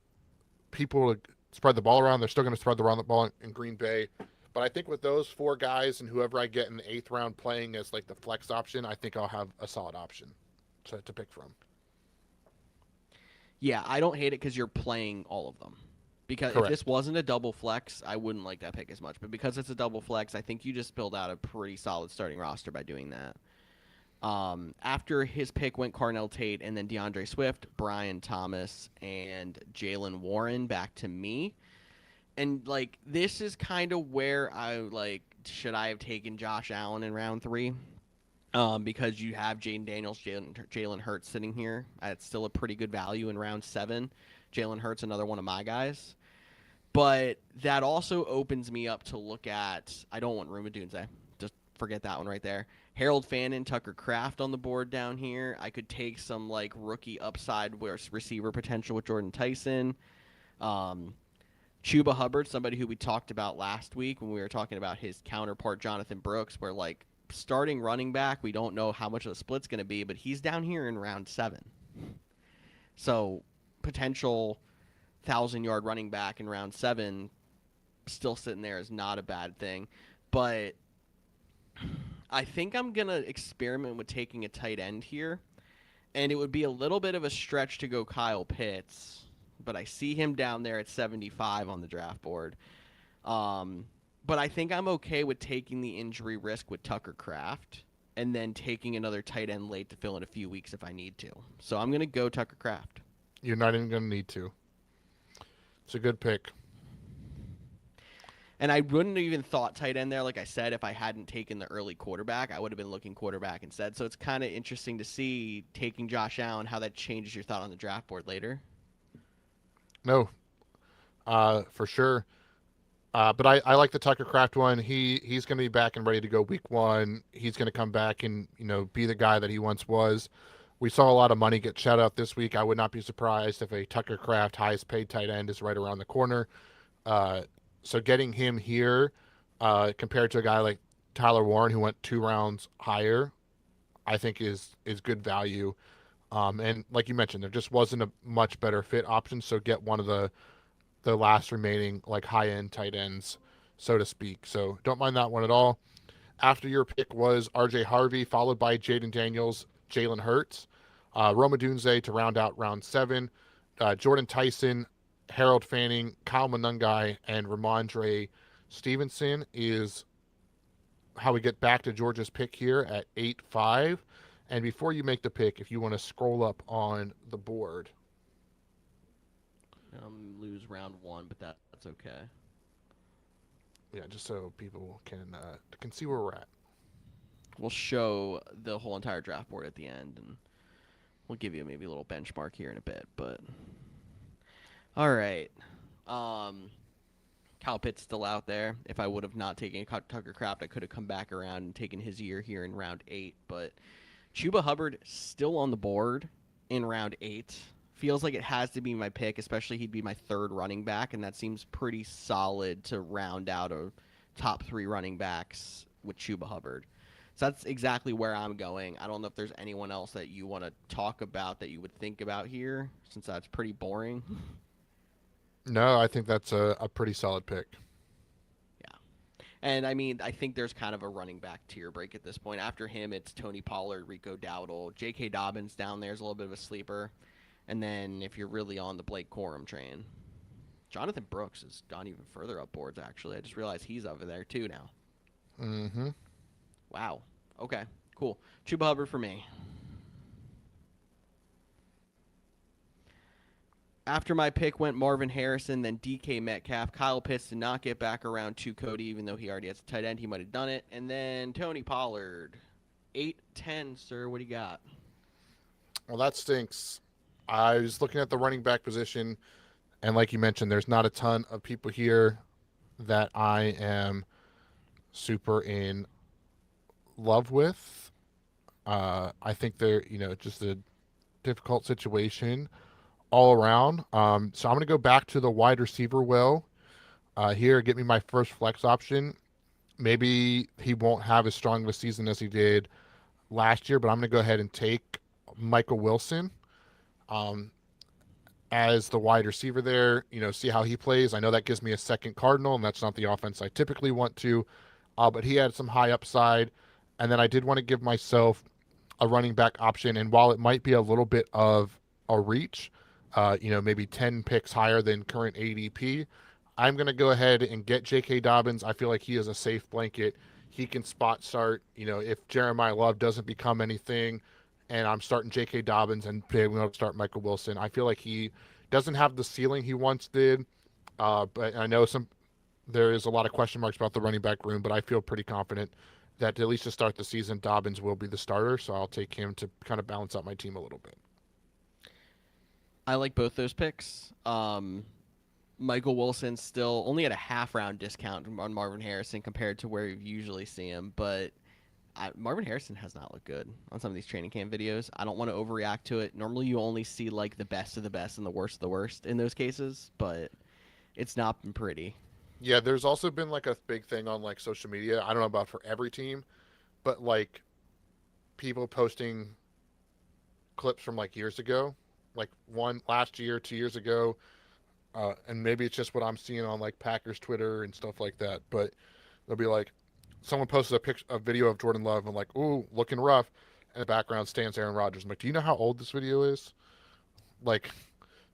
people to spread the ball around. They're still going to spread the ball in Green Bay. But I think with those four guys and whoever I get in the eighth round playing as like the flex option, I think I'll have a solid option to pick from. Yeah, I don't hate it because you're playing all of them. Because if this Correct. wasn't a double flex, I wouldn't like that pick as much. But because it's a double flex, I think you just build out a pretty solid starting roster by doing that. After his pick went Carnell Tate and then DeAndre Swift, Brian Thomas, and Jalen Warren back to me. And like this is kind of where I like should I have taken Josh Allen in round 3? Because you have Jaden Daniels, Jalen Hurts sitting here. It's still a pretty good value in round 7. Jalen Hurts, another one of my guys. But that also opens me up to look at. I don't want Ruma Dunze. Just forget that one right there. Harold Fannin, Tucker Kraft on the board down here. I could take some like rookie upside receiver potential with Jordan Tyson. Um, Chuba Hubbard, somebody who we talked about last week when we were talking about his counterpart Jonathan Brooks, where like starting running back, we don't know how much of the split's going to be, but he's down here in round 7. So potential 1,000-yard running back in round 7 still sitting there is not a bad thing. But I think I'm going to experiment with taking a tight end here. And it would be a little bit of a stretch to go Kyle Pitts, but I see him down there at 75 on the draft board. But I think I'm okay with taking the injury risk with Tucker Kraft and then taking another tight end late to fill in a few weeks if I need to. So I'm going to go Tucker Kraft. You're not even going to need to. It's a good pick. And I wouldn't have even thought tight end there, like I said, if I hadn't taken the early quarterback. I would have been looking quarterback instead. So it's kind of interesting to see taking Josh Allen, how that changes your thought on the draft board later. No, for sure. But I like the Tucker Kraft one. He's going to be back and ready to go week 1. He's going to come back and be the guy that he once was. We saw a lot of money get shut out this week. I would not be surprised if a Tucker Kraft highest paid tight end is right around the corner. So getting him here compared to a guy like Tyler Warren who went 2 rounds higher, I think is good value. And like you mentioned, there just wasn't a much better fit option. So get one of the last remaining like high end tight ends, so to speak. So don't mind that one at all. After your pick was RJ Harvey, followed by Jaden Daniels, Jalen Hurts, Roma Dunze to round out round 7, Jordan Tyson, Harold Fanning, Kyle Monungai, and Ramondre Stevenson is how we get back to Georgia's pick here at 8-5. And before you make the pick, if you want to scroll up on the board. Lose round 1, but that's okay. Yeah, just so people can see where we're at. We'll show the whole entire draft board at the end, and we'll give you maybe a little benchmark here in a bit. But all right, Kyle Pitts still out there. If I would have not taken Tucker Kraft, I could have come back around and taken his year here in round 8. But Chuba Hubbard still on the board in round 8. Feels like it has to be my pick, especially he'd be my 3rd running back, and that seems pretty solid to round out a top 3 running backs with Chuba Hubbard. So that's exactly where I'm going. I don't know if there's anyone else that you want to talk about that you would think about here, since that's pretty boring. No, I think that's a pretty solid pick. Yeah. And I mean, I think there's kind of a running back tier break at this point. After him, it's Tony Pollard, Rico Dowdle, J.K. Dobbins down there is a little bit of a sleeper. And then if you're really on the Blake Corum train, Jonathan Brooks has gone even further up boards, actually. I just realized he's over there, too, now. Mm-hmm. Wow. Okay, cool. Chuba Hubbard for me. After my pick went Marvin Harrison, then DK Metcalf. Kyle Pitts did not get back around to Cody, even though he already has a tight end. He might have done it. And then Tony Pollard. 8-10, sir. What do you got? Well, that stinks. I was looking at the running back position, and like you mentioned, there's not a ton of people here that I am super in love with. I think they're, just a difficult situation all around. So I'm going to go back to the wide receiver here, get me my first flex option. Maybe he won't have as strong of a season as he did last year, but I'm going to go ahead and take Michael Wilson. as the wide receiver there, see how he plays. I know that gives me a second Cardinal, and that's not the offense I typically want to. But he had some high upside. And then I did want to give myself a running back option. And while it might be a little bit of a reach, maybe 10 picks higher than current ADP, I'm going to go ahead and get J.K. Dobbins. I feel like he is a safe blanket. He can spot start. If Jeremiah Love doesn't become anything, and I'm starting J.K. Dobbins and being able to start Michael Wilson, I feel like he doesn't have the ceiling he once did. But I know there is a lot of question marks about the running back room, but I feel pretty confident that at least to start the season, Dobbins will be the starter. So I'll take him to kind of balance out my team a little bit. I like both those picks. Michael Wilson still only at a half round discount on Marvin Harrison compared to where you usually see him, but Marvin Harrison has not looked good on some of these training camp videos. I don't want to overreact to it. Normally, you only see like the best of the best and the worst of the worst in those cases, but it's not been pretty. Yeah, there's also been like a big thing on like social media. I don't know about for every team, but like people posting clips from like years ago, like one last year, 2 years ago, and maybe it's just what I'm seeing on like Packers Twitter and stuff like that. But they'll be like, someone posted a video of Jordan Love and like, ooh, looking rough, and the background stands Aaron Rodgers. I'm like, do you know how old this video is? Like,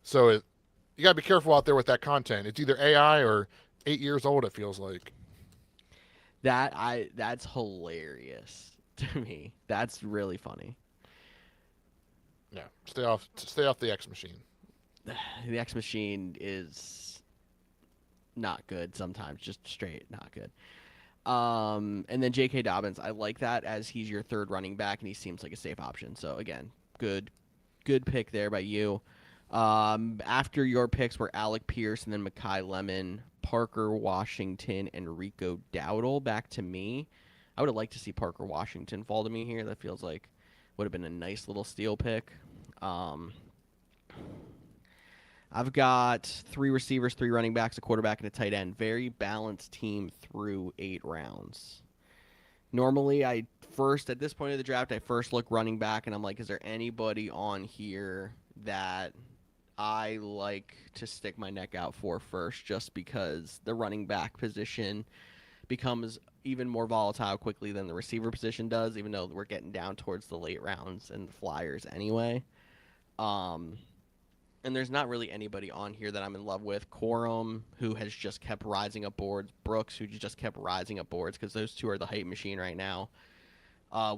so you gotta be careful out there with that content. It's either AI or 8 years old. It feels like. That's hilarious to me. That's really funny. Yeah, stay off the X machine. The X Machine is not good sometimes, just straight not good. And then J.K. Dobbins, I like that as he's your third running back, and he seems like a safe option. So again, good pick there by you. After your picks were Alec Pierce and then Mekhi Lemon, Parker Washington, and Rico Dowdle. Back to me. I would have liked to see Parker Washington fall to me here. That feels like would have been a nice little steal pick. I've got 3 receivers, 3 running backs, a quarterback, and a tight end. Very balanced team through 8 rounds. Normally, at this point of the draft, I first look running back, and I'm like, is there anybody on here that I like to stick my neck out for first, just because the running back position becomes even more volatile quickly than the receiver position does, even though we're getting down towards the late rounds and the flyers anyway. And there's not really anybody on here that I'm in love with. Corum, who has just kept rising up boards. Brooks, who just kept rising up boards, because those two are the hype machine right now.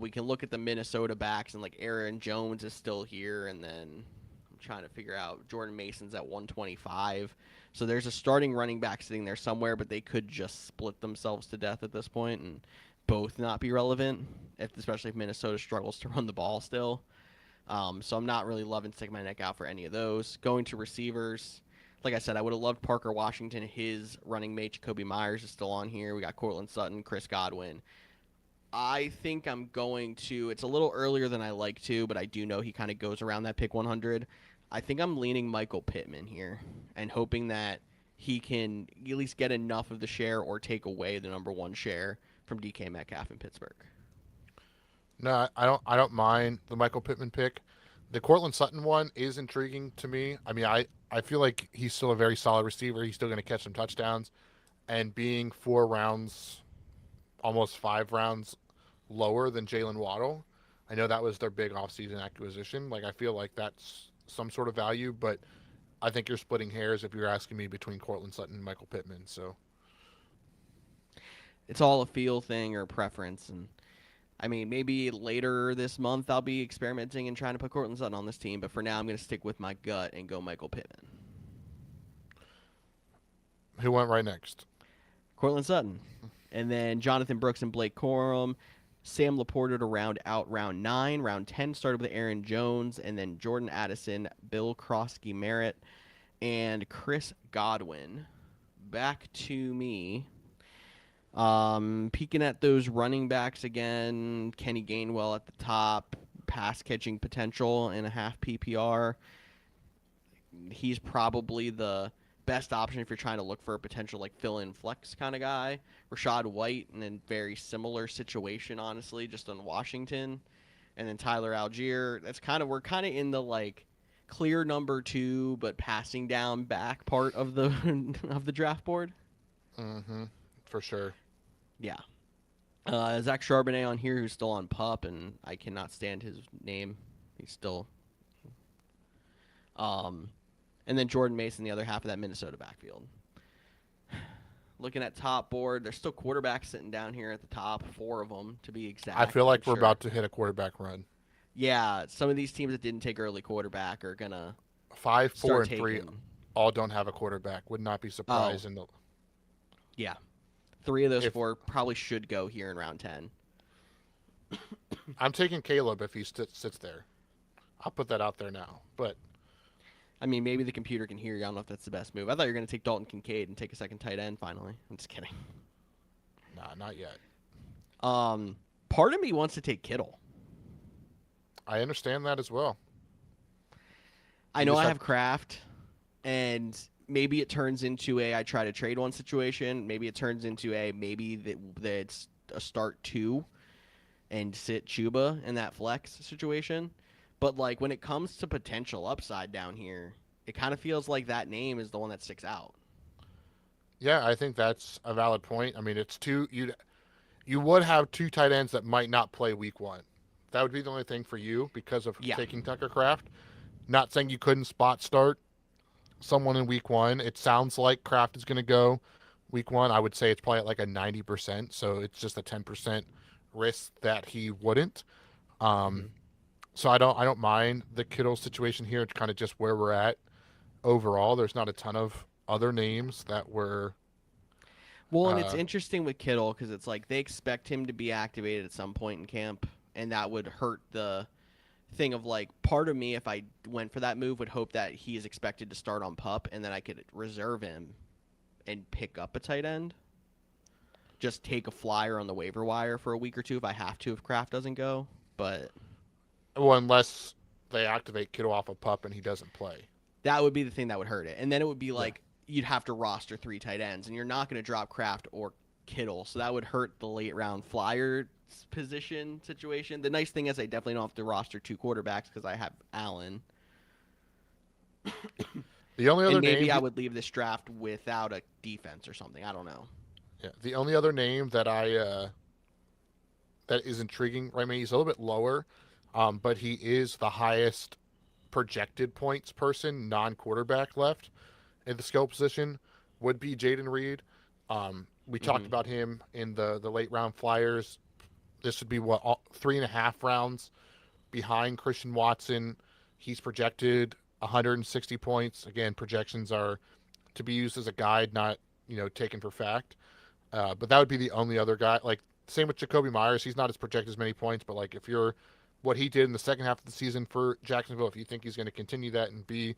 We can look at the Minnesota backs, and like Aaron Jones is still here, and then I'm trying to figure out Jordan Mason's at 125. So there's a starting running back sitting there somewhere, but they could just split themselves to death at this point and both not be relevant, especially if Minnesota struggles to run the ball still. So I'm not really loving sticking my neck out for any of those. Going to receivers, like I said, I would have loved Parker Washington. His running mate, Jacoby Myers, is still on here. We got Cortland Sutton, Chris Godwin. I think I'm going to, it's a little earlier than I like to, but I do know he kind of goes around that pick 100. I think I'm leaning Michael Pittman here and hoping that he can at least get enough of the share or take away the number 1 share from DK Metcalf in Pittsburgh. No, I don't mind the Michael Pittman pick. The Cortland Sutton one is intriguing to me. I mean, I feel like he's still a very solid receiver. He's still going to catch some touchdowns, and being 4 rounds, almost 5 rounds lower than Jalen Waddle. I know that was their big offseason acquisition. Like, I feel like that's some sort of value, but I think you're splitting hairs if you're asking me between Cortland Sutton and Michael Pittman. So It's all a feel thing or preference, and I mean, maybe later this month I'll be experimenting and trying to put Cortland Sutton on this team, but for now I'm going to stick with my gut and go Michael Pittman. who went right next? Cortland Sutton. And then Jonathan Brooks and Blake Corum. Sam Laporta to round out round 9. Round 10 started with Aaron Jones, and then Jordan Addison, Bill Krosky Merritt, and Chris Godwin. Back to me. Peeking at those running backs again, Kenny Gainwell at the top, pass catching potential in a half PPR. He's probably the best option if you're trying to look for a potential like fill-in flex kind of guy. Rashad White in a very similar situation, honestly, just on Washington. And then Tyler Algier. We're kind of in the like clear number two, but passing down back part of the of the draft board. Mm-hmm. For sure. Yeah. Zach Charbonnet on here, who's still on pup, and I cannot stand his name. He's still. Um, and then Jordan Mason, the other half of that Minnesota backfield. Looking at top board, there's still quarterbacks sitting down here at the top, 4 of them to be I exact. feel I'm like we're sure. about to hit a quarterback run. Yeah, some of these teams that didn't take early quarterback are gonna Five, four, start and three taking. all don't have a quarterback. Would not be Oh, surprised yeah, 3 of those if 4 probably should go here in round 10. I'm taking Caleb if he sits there. I'll put that out there now. But I mean, maybe the computer can hear you. I don't know if that's the best move. I thought you were gonna take Dalton Kincaid and take a second tight end finally. I'm just kidding. nah, not yet. Part of me wants to take Kittle. I understand that as well. I You know just I have have Kraft, and maybe it turns into a I try to trade one situation. Maybe it turns into a maybe that's a start 2 and sit Chuba in that flex situation. But like when it comes to potential upside down here, it kind of feels like that name is the one that sticks out. yeah, I think that's a valid point. I mean, it's two you would have 2 tight ends that might not play week 1. That would be the only thing for you because of Yeah. taking Tucker Craft. Not saying you couldn't spot start someone in week 1. It sounds like Kraft is going to go week 1. I would say it's probably at like a 90%, so it's just a 10% risk that he wouldn't. Um, hmm so I don't mind the Kittle situation here. It's kind of just where we're at overall. There's not a ton of other names that were Well, and it's uh, interesting with Kittle because it's like they expect him to be activated at some point in camp, and that would hurt the thing of like part of me if I went for that move would hope that he is expected to start on pup and then I could reserve him and pick up a tight end. Just take a flyer on the waiver wire for a week or two if I have to if Kraft doesn't go. But well, unless they activate Kittle off a pup and he doesn't play. that would be the thing that would hurt it. And then it would be Yeah. like you'd have to roster 3 tight ends and you're not going to drop Kraft or Kittle. So that would hurt the late round flyer position situation. The nice thing is I definitely don't have to roster 2 quarterbacks because I have Allen. The only And other maybe name, I would leave this draft without a defense or something. I don't know. yeah, the only other name that that is intriguing. I mean, he's a little bit lower, but he is the highest projected points person, non-quarterback left in the skill position. Would be Jaden Reed. We talked hmm about him in the late round flyers. This would be 3.5 rounds behind Christian Watson. He's projected 160 points. Again, projections are to be used as a guide, not taken for fact. But that would be the only other guy. Like same with Jacoby Myers. He's not as projected as many points, but like if you're what he did in the second half of the season for Jacksonville, if you think he's going to continue that and be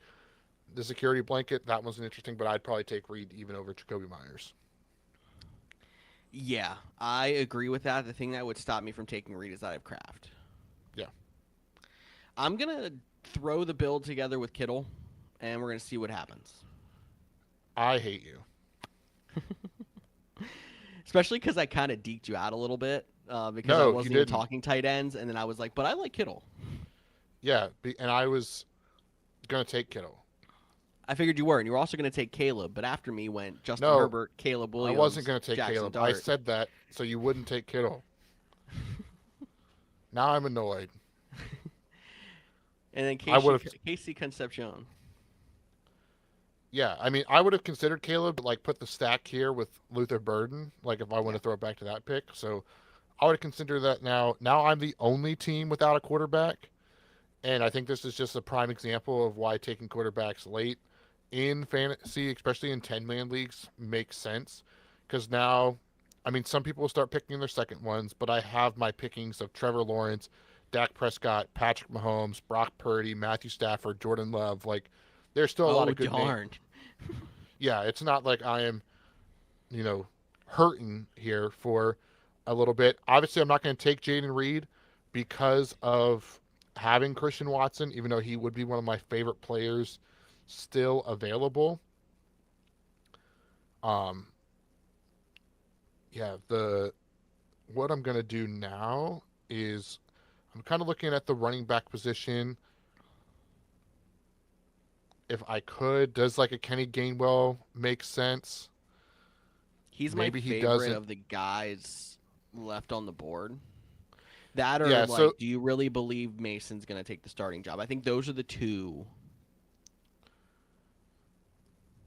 the security blanket, that one's interesting. But I'd probably take Reed even over Jacoby Myers. Yeah, I agree with that. The thing that would stop me from taking Reed is that I have Kraft. Yeah, I'm going to throw the build together with Kittle, and we're going to see what happens. I hate you. Especially because I kind of deked you out a little bit because I No, you wasn't even didn't. talking tight ends, and then I was like, but I like Kittle. Yeah, and I was going to take Kittle. I figured you were, and you were also going to take Caleb, but after me went Justin No, Herbert, Caleb I wasn't Williams, going to take Jackson Caleb. I Dart. said that so you wouldn't take Kittle. Now I'm annoyed. And then I would have. Casey Concepcion. Yeah, I mean, I would have considered Caleb, but like put the stack here with Luther Burden, like if I want Yeah. to throw it back to that pick. So I would consider that now. Now I'm the only team without a quarterback, and I think this is just a prime example of why taking quarterbacks late in fantasy, especially in 10-man leagues, makes sense. Because now, I mean, some people will start picking their second ones, but I have my pickings of Trevor Lawrence, Dak Prescott, Patrick Mahomes, Brock Purdy, Matthew Stafford, Jordan Love. Like, there's still a lot Oh, of good names. darn. Yeah, it's not like I am, hurting here for a little bit. Obviously, I'm not going to take Jaden Reed because of having Christian Watson, even though he would be one of my favorite players still available. Um, yeah, the what I'm going to do now is I'm kind of looking at the running back position. if I could, does like a Kenny Gainwell make sense? He's my Maybe he favorite doesn't. of the guys left on the board. That or Yeah, so like, do you really believe Mason's going to take the starting job? I think those are the two.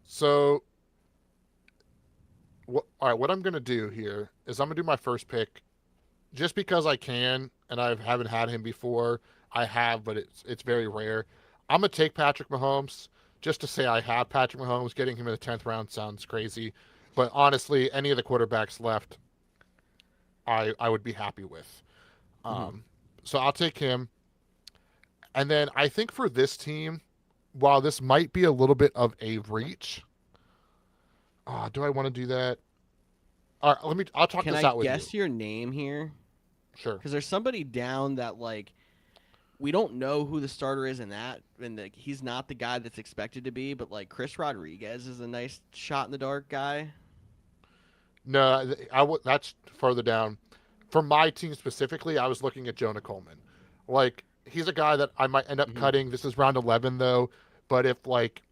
so all right, what I'm going to do here is I'm going to do my first pick just because I can and I haven't had him before. I have, but it's very rare. I'm going to take Patrick Mahomes just to say I have Patrick Mahomes. Getting him in the 10th round sounds crazy, but honestly, any of the quarterbacks left, I would be happy with. Hmm. Um, so I'll take him. And then I think for this team, while this might be a little bit of a reach, do I want to do that? All right, I'll talk Can this I out with you. guess your name here? Sure. Because there's somebody down that like we don't know who the starter is in that, and he's not the guy that's expected to be. But like Chris Rodriguez is a nice shot in the dark guy. No, that's further down. For my team specifically, I was looking at Jonah Coleman. Like, he's a guy that I might end up Hmm. cutting. This is round 11, though. But if, like,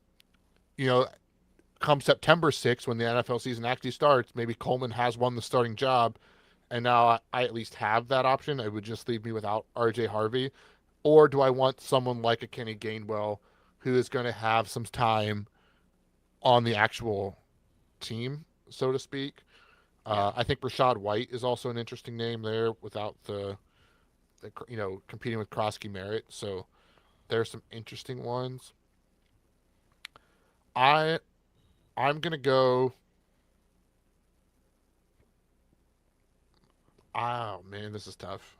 you know, come September 6th, when the NFL season actually starts, maybe Coleman has won the starting job, and now I at least have that option. It would just leave me without RJ Harvey. Or do I want someone like a Kenny Gainwell who is going to have some time on the actual team, so to speak? Yeah, I think Rashad White is also an interesting name there without competing with Krosky Merritt. So there's some interesting ones. I I'm gonna go. Oh man, this is tough.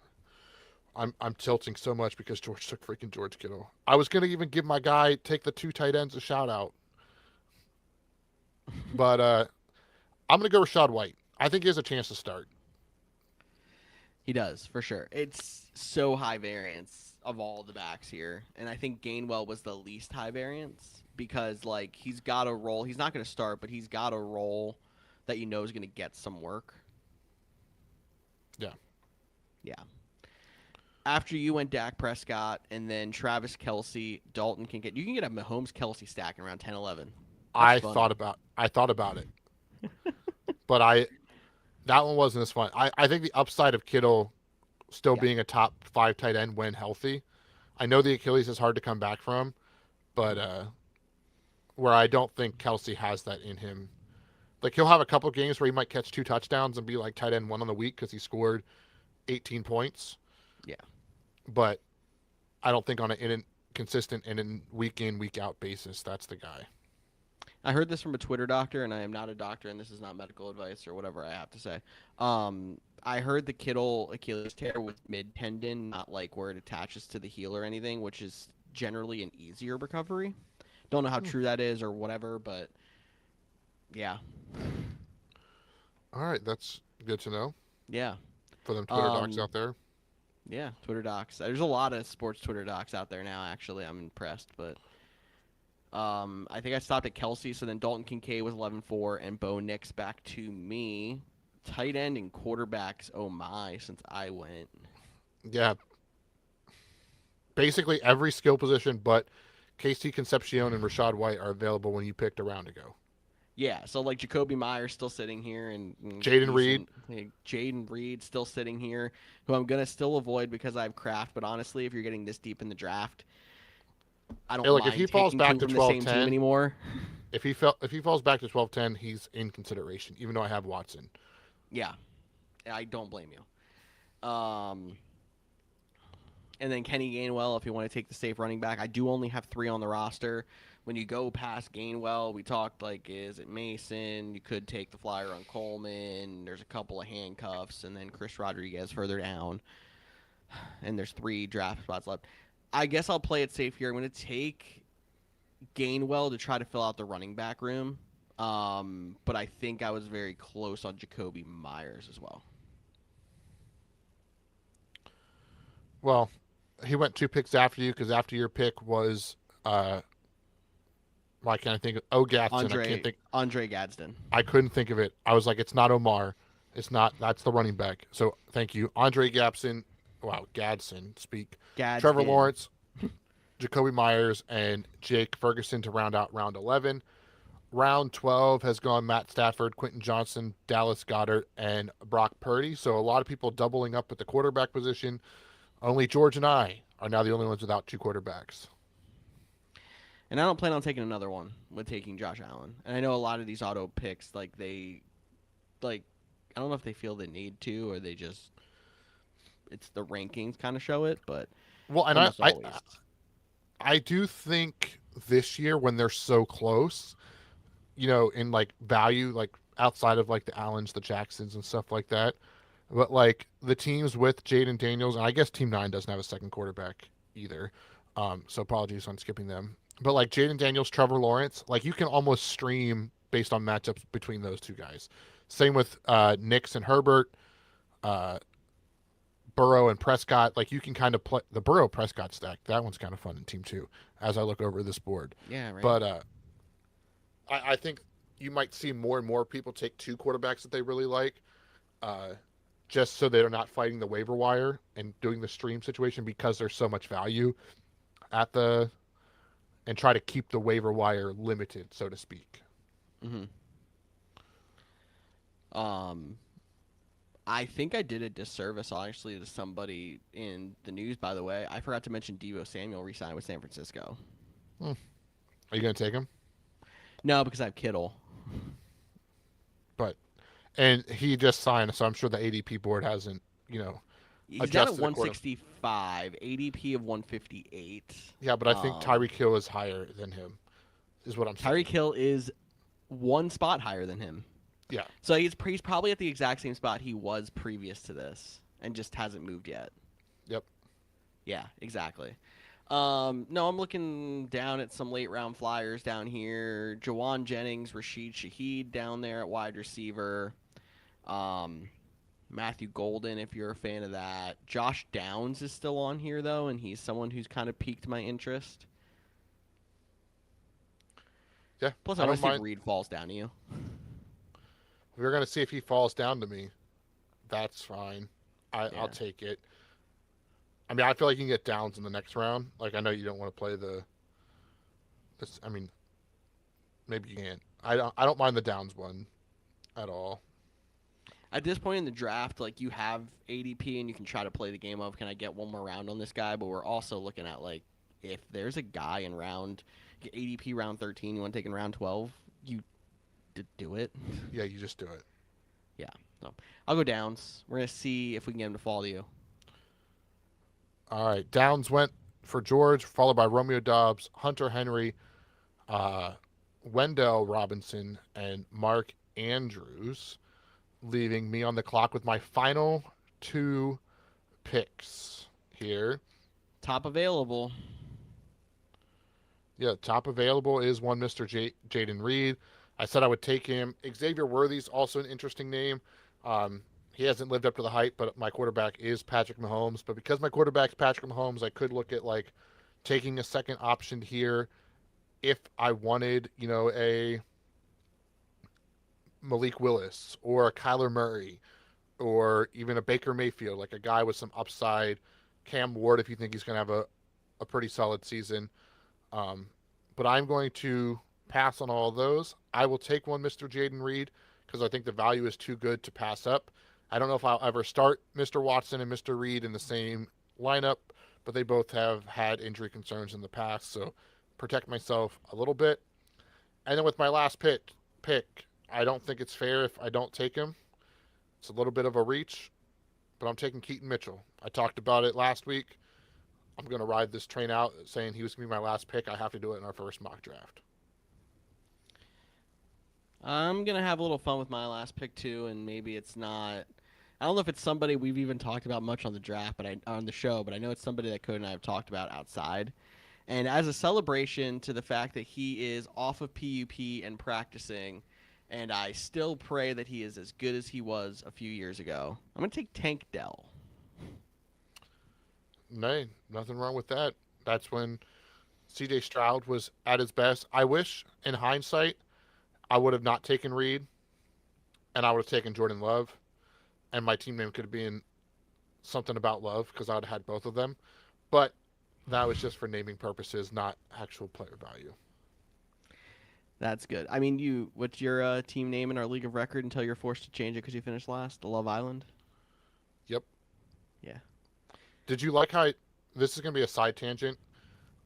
I'm tilting so much because George took freaking George Kittle. I was gonna even give my guy take the two tight ends a shout out, but I'm gonna go Rashad White. I think he has a chance to start. he does for sure. It's so high variance of all the backs here, and I think Gainwell was the least high variance because like he's got a role. He's not going to start, but he's got a role that you know is going to get some work. Yeah, Yeah. After you went Dak Prescott and then Travis Kelsey, Dalton can get you can get a Mahomes Kelsey stack in around 10, 11. That's fun. I thought about it, but I that one wasn't as fun. I think the upside of Kittle still Yeah. being a top five tight end when healthy. I know the Achilles is hard to come back from, but where I don't think Kelsey has that in him. Like he'll have a couple games where he might catch two touchdowns and be like tight end one on the week because he scored 18 points, Yeah. but I don't think on a consistent and in week in week out basis that's the guy. I heard this from a Twitter doctor, and I am not a doctor, and this is not medical advice or whatever I have to say. I heard the Kittle Achilles tear with mid tendon, not like where it attaches to the heel or anything, which is generally an easier recovery. Don't know how true that is or whatever, but yeah, All right, that's good to know yeah, for them Twitter docs um, out there. yeah. Twitter docs. There's a lot of sports Twitter docs out there now. Actually, I'm impressed, but I think I stopped at Kelsey, so then Dalton Kincaid was 11-4, and Bo Nix back to me. Tight end and quarterbacks, oh my, since I went. Yeah, basically every skill position but KC Concepcion and Rashad White are available when you picked a round ago. Yeah, so like Jacoby Myers still sitting here, and Jaden Reed. decent. Like, Jaden Reed still sitting here, who I'm gonna still avoid because I have Kraft. But honestly, if you're getting this deep in the draft, I Hey, don't look, if he mind falls taking back two to from the same team 12-10, anymore. if he falls back to 12-10, he's in consideration, even though I have Watson. Yeah, I don't blame you. And then Kenny Gainwell, if you want to take the safe running back, I do only have three on the roster. When you go past Gainwell, we talked like, is it Mason? You could take the flyer on Coleman. There's a couple of handcuffs, and then Chris Rodriguez further down. And there's three draft spots left. I guess I'll play it safe here. I'm going to take Gainwell to try to fill out the running back room. But I think I was very close on Jacoby Myers as well. Well, he went two picks after you because after your pick was why can't I think of Gadsden? I can't think. Andre Gadsden. I couldn't think of it. I was like, it's not Omar. It's not. That's the running back. So thank you, Andre Gadsden. Wow, Gadsden. Speak. Trevor Gadsden. Lawrence. Jacoby Myers and Jake Ferguson to round out round 11. Round 12 has gone Matt Stafford, Quentin Johnson, Dallas Goddard, and Brock Purdy. So a lot of people doubling up at the quarterback position. Only George and I are now the only ones without two quarterbacks. And I don't plan on taking another one with taking Josh Allen. And I know a lot of these auto picks, like, I don't know if they feel the need to or they just, it's the rankings kind of show it, but Well, and almost always. I do think this year when they're so close, in like value, like outside of like the Allens, the Jacksons, and stuff like that. But like the teams with Jaden Daniels, and I guess Team 9 doesn't have a second quarterback either. So apologies on skipping them. But like Jaden Daniels, Trevor Lawrence, like you can almost stream based on matchups between those two guys. Same with Nix and Herbert, uh, Burrow and Prescott. Like you can kind of play the Burrow Prescott stack. That one's kind of fun in Team 2 as I look over this board. Yeah, right. But I think you might see more and more people take two quarterbacks that they really like, uh, just so they're not fighting the waiver wire and doing the stream situation because there's so much value at the and try to keep the waiver wire limited, so to speak. Mm-hmm. Um, I think I did a disservice, actually, to somebody in the news, by the way. I forgot to mention Deebo Samuel re-signed with San Francisco. Hmm. Are you going to take him? No, because I have Kittle. But and he just signed, so I'm sure the ADP board hasn't, He's down at adjusted 165, ADP of 158. Yeah, but I think Tyreek Hill is higher than him, is what I'm saying. Tyreek Hill is one spot higher than him. Yeah. So he's probably at the exact same spot he was previous to this and just hasn't moved yet. Yep. Yeah, exactly. No, I'm looking down at some late round flyers down here. Jawan Jennings, Rashid Shaheed down there at wide receiver. Matthew Golden, if you're a fan of that. Josh Downs is still on here, though, and he's someone who's kind of piqued my interest. Yeah. Plus, I want to see if Reed falls down to you. We're going to see if he falls down to me. That's fine. I'll take it. I mean, I feel like you can get Downs in the next round. Like, I know you don't want to play I mean, maybe you can't. I don't mind the Downs one at all. At this point in the draft, like, you have ADP and you can try to play the game of, can I get one more round on this guy? But we're also looking at, like, if there's a guy in ADP round 13, you want to take in round 12, you do it. Yeah, you just do it. Yeah. So I'll go Downs. We're going to see if we can get him to fall to you. All right. Downs went for George, followed by Romeo Doubs, Hunter Henry, Wendell Robinson, and Mark Andrews, leaving me on the clock with my final two picks here. Top available. Yeah, top available is one Mr. Jaden Reed. I said I would take him. Xavier Worthy's also an interesting name. He hasn't lived up to the hype, but my quarterback is Patrick Mahomes. But because my quarterback's Patrick Mahomes, I could look at like taking a second option here if I wanted, a Malik Willis or a Kyler Murray or even a Baker Mayfield, like a guy with some upside. Cam Ward, if you think he's going to have a pretty solid season. But I'm going to pass on all of those. I will take one Mr. Jaden Reed because I think the value is too good to pass up. I don't know if I'll ever start Mr. Watson and Mr. Reed in the same lineup, but they both have had injury concerns in the past, so protect myself a little bit. And then with my last pick, I don't think it's fair if I don't take him. It's a little bit of a reach, but I'm taking Keaton Mitchell. I talked about it last week. I'm going to ride this train out saying he was going to be my last pick. I have to do it in our first mock draft. I'm going to have a little fun with my last pick, too, and maybe it's not... I don't know if it's somebody we've even talked about much on the draft, but on the show, but I know it's somebody that Cody and I have talked about outside. And as a celebration to the fact that he is off of PUP and practicing, and I still pray that he is as good as he was a few years ago, I'm going to take Tank Dell. No, nothing wrong with that. That's when CJ Stroud was at his best. I wish, in hindsight, I would have not taken Reed, and I would have taken Jordan Love, and my team name could have been something about Love because I would have had both of them. But That was just for naming purposes, not actual player value. That's good. I mean, what's your team name in our league of record until you're forced to change it because you finished last? The Love Island. Yep. Yeah. Did you like how this is going to be a side tangent?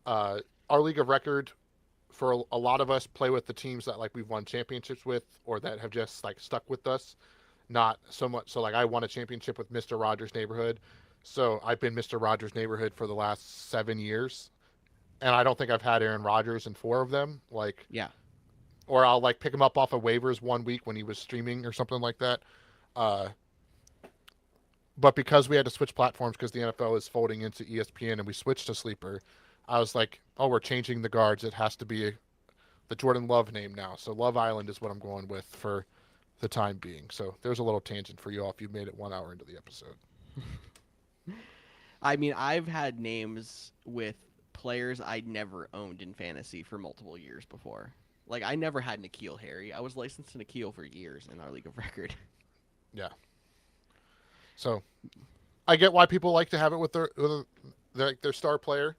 Uh, our league of record for a lot of us play with the teams that like we've won championships with or that have just like stuck with us. Not so much. So like I won a championship with Mr. Rogers Neighborhood. So I've been Mr. Rogers Neighborhood for the last 7 years. And I don't think I've had Aaron Rodgers in 4 of them. Like, Yeah. or I'll like pick him up off of waivers one week when he was streaming or something like that. Uh, but because we had to switch platforms because the NFL is folding into ESPN and we switched to Sleeper, I was like, oh, we're changing the guards. It has to be the Jordan Love name now. So Love Island is what I'm going with for the time being. So there's a little tangent for you all if you made it 1 hour into the episode. I mean, I've had names with players I'd never owned in fantasy for multiple years before. Like, I never had N'Keal Harry. I was licensed to N'Keal for years in our league of record. Yeah. So I get why people like to have it with their star player.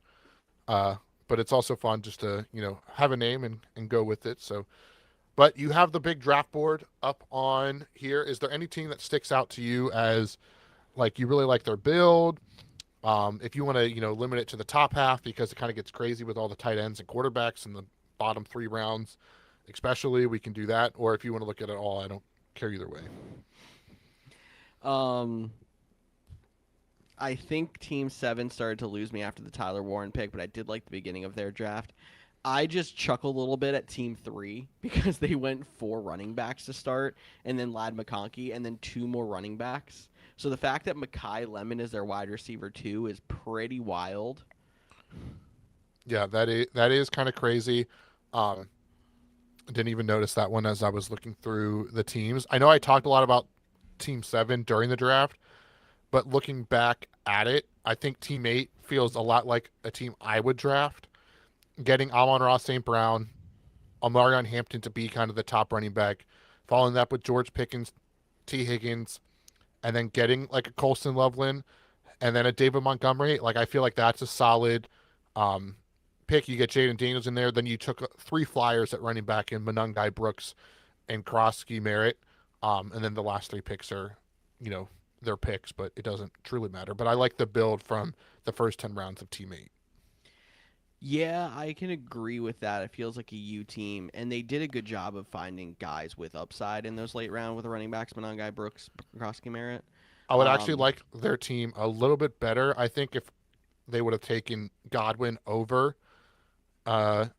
But it's also fun just to, have a name and go with it. So, but you have the big draft board up on here. Is there any team that sticks out to you as like you really like their build? If you want to, limit it to the top half because it kind of gets crazy with all the tight ends and quarterbacks in the bottom 3 rounds, especially, we can do that. Or if you want to look at it all, I don't care either way. Um, I think Team 7 started to lose me after the Tyler Warren pick, but I did like the beginning of their draft. I just chuckled a little bit at Team 3 because they went 4 running backs to start, and then Lad McConkey, and then 2 more running backs. So the fact that Mekhi Lemon is their wide receiver 2 is pretty wild. Yeah, that is kind of crazy. Um, didn't even notice that one as I was looking through the teams. I know I talked a lot about Team 7 during the draft, but looking back at it, I think Team 8 feels a lot like a team I would draft. Getting Amon-Ra St. Brown, Omarion Hampton to be kind of the top running back, following that with George Pickens, T. Higgins, and then getting like a Colston Loveland and then a David Montgomery. Like I feel like that's a solid um, pick. You get Jaden Daniels in there. Then you took 3 flyers at running back in Monangai Brooks and Krosky Merritt. And then the last 3 picks are, you know, their picks, but it doesn't truly matter. But I like the build from the first 10 rounds of Team 8. Yeah, I can agree with that. It feels like a U team, and they did a good job of finding guys with upside in those late round with the running backs, Monangai Brooks, Krosky Merritt. I would actually Um, like their team a little bit better. I think if they would have taken Godwin over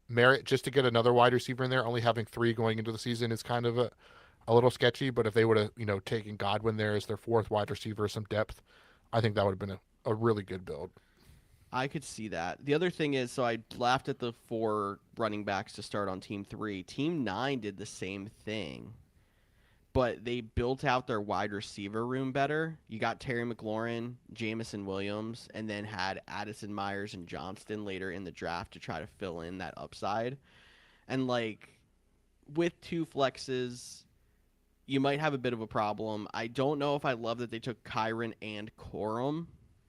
Merritt just to get another wide receiver in there, only having 3 going into the season is kind of a little sketchy. But if they would have, taken Godwin there as their 4th wide receiver, some depth, I think that would have been a really good build. I could see that. The other thing is, so I laughed at the 4 running backs to start on Team 3. Team 9 did the same thing, but they built out their wide receiver room better. You got Terry McLaurin, Jamison Williams, and then had Addison Myers and Johnston later in the draft to try to fill in that upside. And like with 2 flexes, you might have a bit of a problem. I don't know if I love that they took Kyron and Corum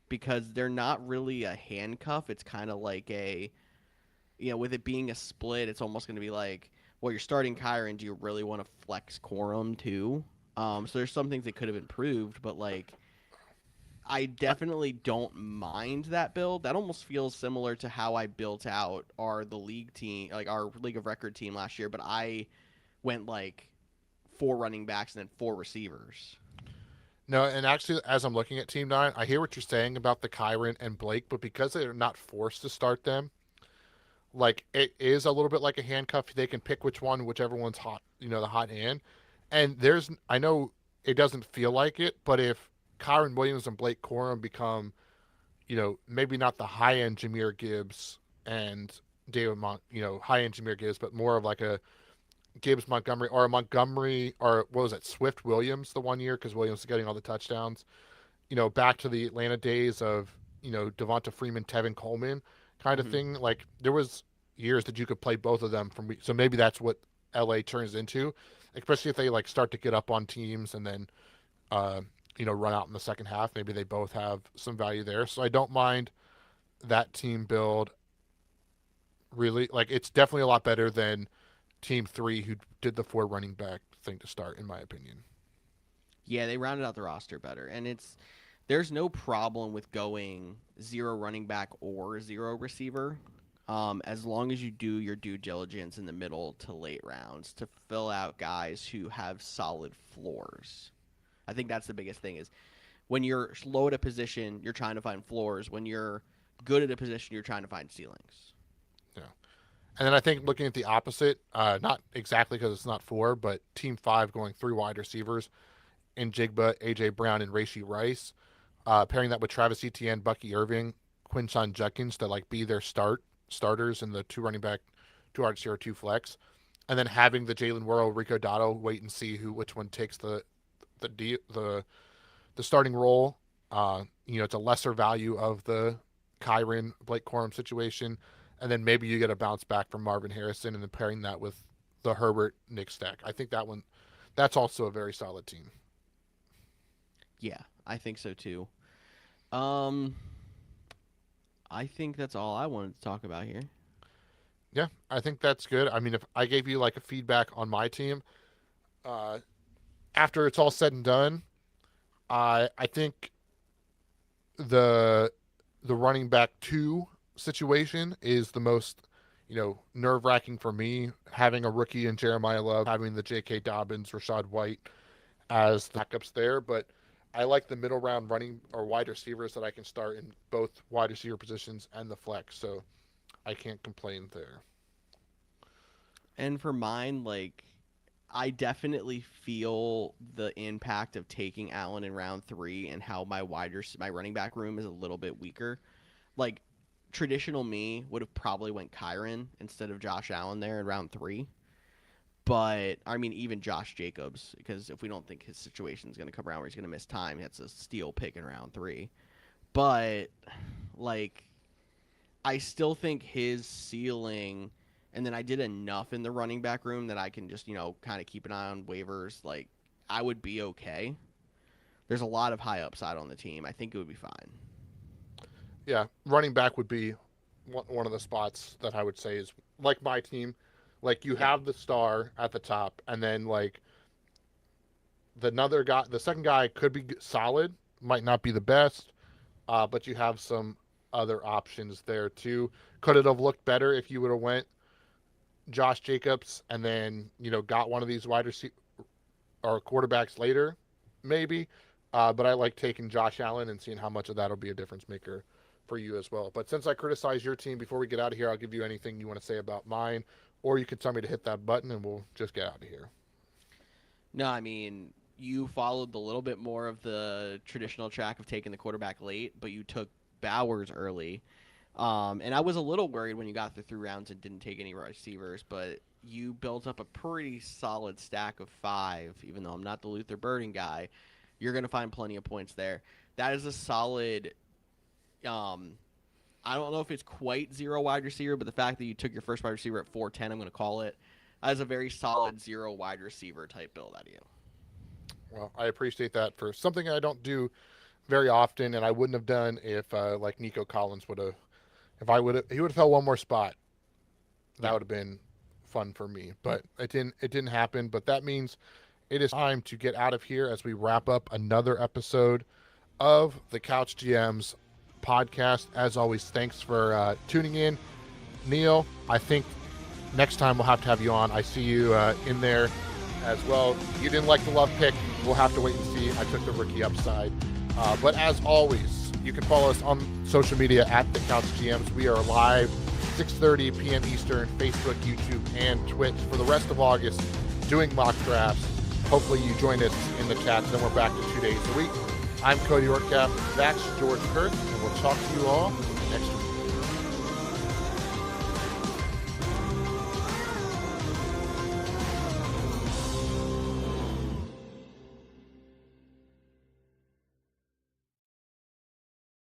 because they're not really a handcuff. It's kind of like with it being a split, it's almost going to be like, well, you're starting Kyron. Do you really want to flex Corum too? So there's some things that could have improved, but like, I definitely don't mind that build. That almost feels similar to how I built out the league team, like our league of record team last year. But I went like 4 running backs and then 4 receivers. No, and actually, as I'm looking at Team 9, I hear what you're saying about the Kyron and Blake, but because they're not forced to start them, like it is a little bit like a handcuff. They can pick whichever one's hot, the hot hand. And I know it doesn't feel like it, but if Kyron Williams and Blake Corum become, maybe not the high end Jameer Gibbs and high end Jameer Gibbs, but more of like a Gibbs Montgomery or a Montgomery or what was it, Swift Williams the one year because Williams is getting all the touchdowns. Back to the Atlanta days of Devonta Freeman, Tevin Coleman kind of Mm-hmm. thing. Like there was years that you could play both of them from. So maybe that's what LA turns into, especially if they like start to get up on teams and then run out in the second half. Maybe they both have some value there. So I don't mind that team build really, like, it's definitely a lot better than team 3 who did the 4 running back thing to start, in my opinion. Yeah, they rounded out the roster better, and there's no problem with going zero running back or zero receiver, as long as you do your due diligence in the middle to late rounds to fill out guys who have solid floors. I think that's the biggest thing is when you're low at a position, you're trying to find floors. When you're good at a position, you're trying to find ceilings. Yeah. And then I think looking at the opposite, not exactly because it's not 4, but team 5 going 3 wide receivers in Jigba, A.J. Brown, and Rashee Rice, pairing that with Travis Etienne, Bucky Irving, Quinshon Judkins to like be their starters in the 2 running back, 2 wide receiver, 2 flex, and then having the Jalen Warren, Rico Dotto wait and see which one takes the starting role. It's a lesser value of the Kyron Blake Corum situation, and then maybe you get a bounce back from Marvin Harrison, and then pairing that with the Herbert Nick stack. I think that's also a very solid team. Yeah, I think so too. Um, I think that's all I wanted to talk about here. Yeah, I think that's good. I mean, if I gave you like a feedback on my team, uh, after it's all said and done, I think the the running back 2 situation is the most nerve wracking for me. Having a rookie in Jeremiah Love, having the J.K. Dobbins, Rashad White as the backups there, but I like the middle round running or wide receivers that I can start in both wide receiver positions and the flex. So I can't complain there. And for mine, like I definitely feel the impact of taking Allen in round 3 and how my running back room is a little bit weaker. Like traditional me would have probably went Kyron instead of Josh Allen there in round 3. But I mean, even Josh Jacobs, because if we don't think his situation is going to come around where he's going to miss time, that's a steal pick in round 3. But like, I still think his ceiling, and then I did enough in the running back room that I can just kind of keep an eye on waivers. Like, I would be okay. There's a lot of high upside on the team. I think it would be fine. Yeah, running back would be one of the spots that I would say is like my team. Like you Yeah. have the star at the top, and then like the second guy could be solid, might not be the best, but you have some other options there too. Could it have looked better if you would have went Josh Jacobs and then got one of these wide receiver or quarterbacks later? Maybe, but I like taking Josh Allen and seeing how much of that will be a difference maker for you as well. But since I criticized your team, before we get out of here, I'll give you anything you want to say about mine, or you could tell me to hit that button and we'll just get out of here. No, I mean, you followed a little bit more of the traditional track of taking the quarterback late, but you took Bowers early. And I was a little worried when you got through 3 rounds and didn't take any receivers, but you built up a pretty solid stack of 5, even though I'm not the Luther Burden guy. You're going to find plenty of points there. That is a solid. I don't know if it's quite zero wide receiver, but the fact that you took your first wide receiver at 410, I'm going to call it, as a very solid zero wide receiver type build out of you. Well, I appreciate that for something I don't do very often, and I wouldn't have done if like Nico Collins would have. If he would have fell one more spot. That Yeah. would have been fun for me, but it didn't. It didn't happen. But that means it is time to get out of here as we wrap up another episode of the Couch GMs podcast. As always, thanks for tuning in, Neil. I think next time we'll have to have you on. I see you in there as well. You didn't like the Love pick. We'll have to wait and see. I took the rookie upside. But as always, you can follow us on social media at the Couch GMs. We are live 6:30 p.m. Eastern, Facebook, YouTube, and Twitch for the rest of August doing mock drafts. Hopefully you join us in the chats. Then we're back to 2 days a week. I'm Cody Ortcap. That's George Kurth, and we'll talk to you all next week.